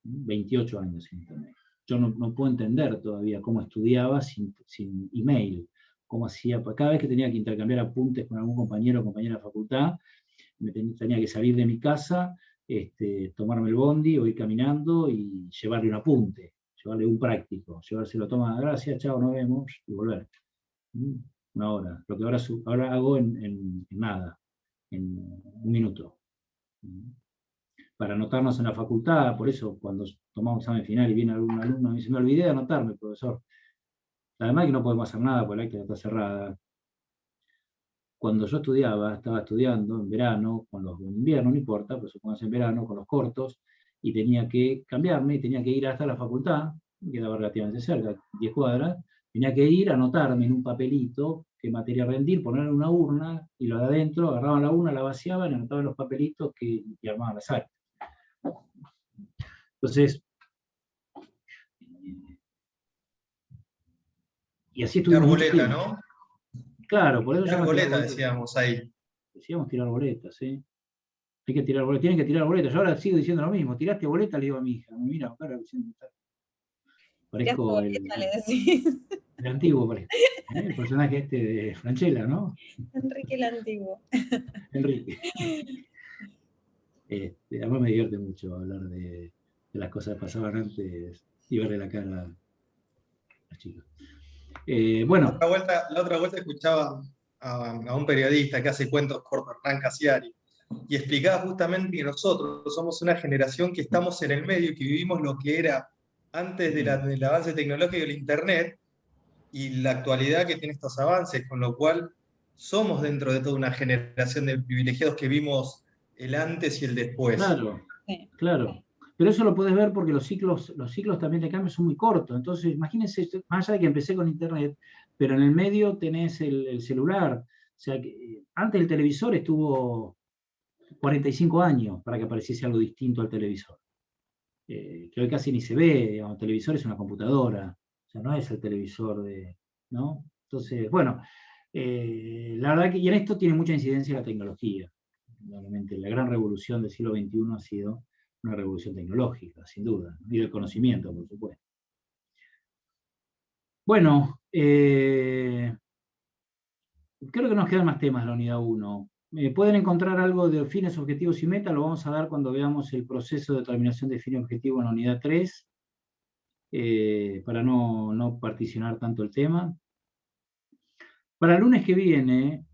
28 años sin Internet. Yo no puedo entender todavía cómo estudiaba sin email, cómo hacía, cada vez que tenía que intercambiar apuntes con algún compañero o compañera de facultad, tenía que salir de mi casa, tomarme el bondi o ir caminando y llevarle un apunte, llevarle un práctico, llevárselo, toma, gracias, chao, nos vemos, y volver. Una hora. Lo que ahora hago en nada, en un minuto. Para anotarnos en la facultad, por eso cuando tomamos examen final y viene algún alumno y me dice, me olvidé de anotarme, profesor. Además que no podemos hacer nada porque la acta está cerrada. Cuando yo estaba estudiando en verano, con los en invierno, no importa, pero supongamos en verano, con los cortos, y tenía que cambiarme, y tenía que ir hasta la facultad, que quedaba relativamente cerca, 10 cuadras, tenía que ir a anotarme en un papelito qué materia rendir, poner en una urna, y lo de adentro, agarraban la urna, la vaciaban, anotaban los papelitos y armaban las actas. Entonces, y así Tirar estuvimos mucho boleta, tiempo. ¿no? Claro, por eso Tirar llaman tirar boleta, boleta. decíamos ahí. Decíamos tirar boletas, ¿sí? Hay que tirar boletas, tienen que tirar boletas. Yo ahora sigo diciendo lo mismo, tiraste boleta, le digo a mi hija. Me mira, cara, parezco Boleta, le decís. el antiguo, parezco. El personaje este de Franchella, ¿no? Enrique el Antiguo. Enrique. Además me divierte mucho hablar de las cosas que pasaban antes y verle la cara a los chicos. Bueno. La otra vuelta escuchaba a un periodista que hace cuentos cortos, Hernán Casiari, y explicaba justamente que nosotros somos una generación que estamos en el medio y que vivimos lo que era antes del avance tecnológico del Internet y la actualidad que tiene estos avances, con lo cual somos dentro de toda una generación de privilegiados que vimos el antes y el después. Claro, claro. Pero eso lo puedes ver porque los ciclos también de cambio son muy cortos. Entonces, imagínense, más allá de que empecé con Internet, pero en el medio tenés el celular. O sea, que antes el televisor estuvo 45 años para que apareciese algo distinto al televisor. Que hoy casi ni se ve, digamos, el televisor es una computadora, o sea, no es el televisor ¿no? Entonces, bueno, la verdad que, y en esto tiene mucha incidencia la tecnología. Realmente, la gran revolución del siglo XXI ha sido una revolución tecnológica, sin duda, y del conocimiento, por supuesto. Bueno, creo que nos quedan más temas de la unidad 1. Pueden encontrar algo de fines, objetivos y metas, lo vamos a dar cuando veamos el proceso de determinación de fin y objetivo en la unidad 3, para no particionar tanto el tema. Para el lunes que viene,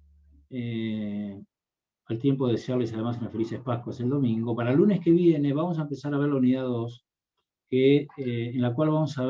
al tiempo de desearles además unas felices Pascuas el domingo, para el lunes que viene vamos a empezar a ver la unidad 2, en la cual vamos a ver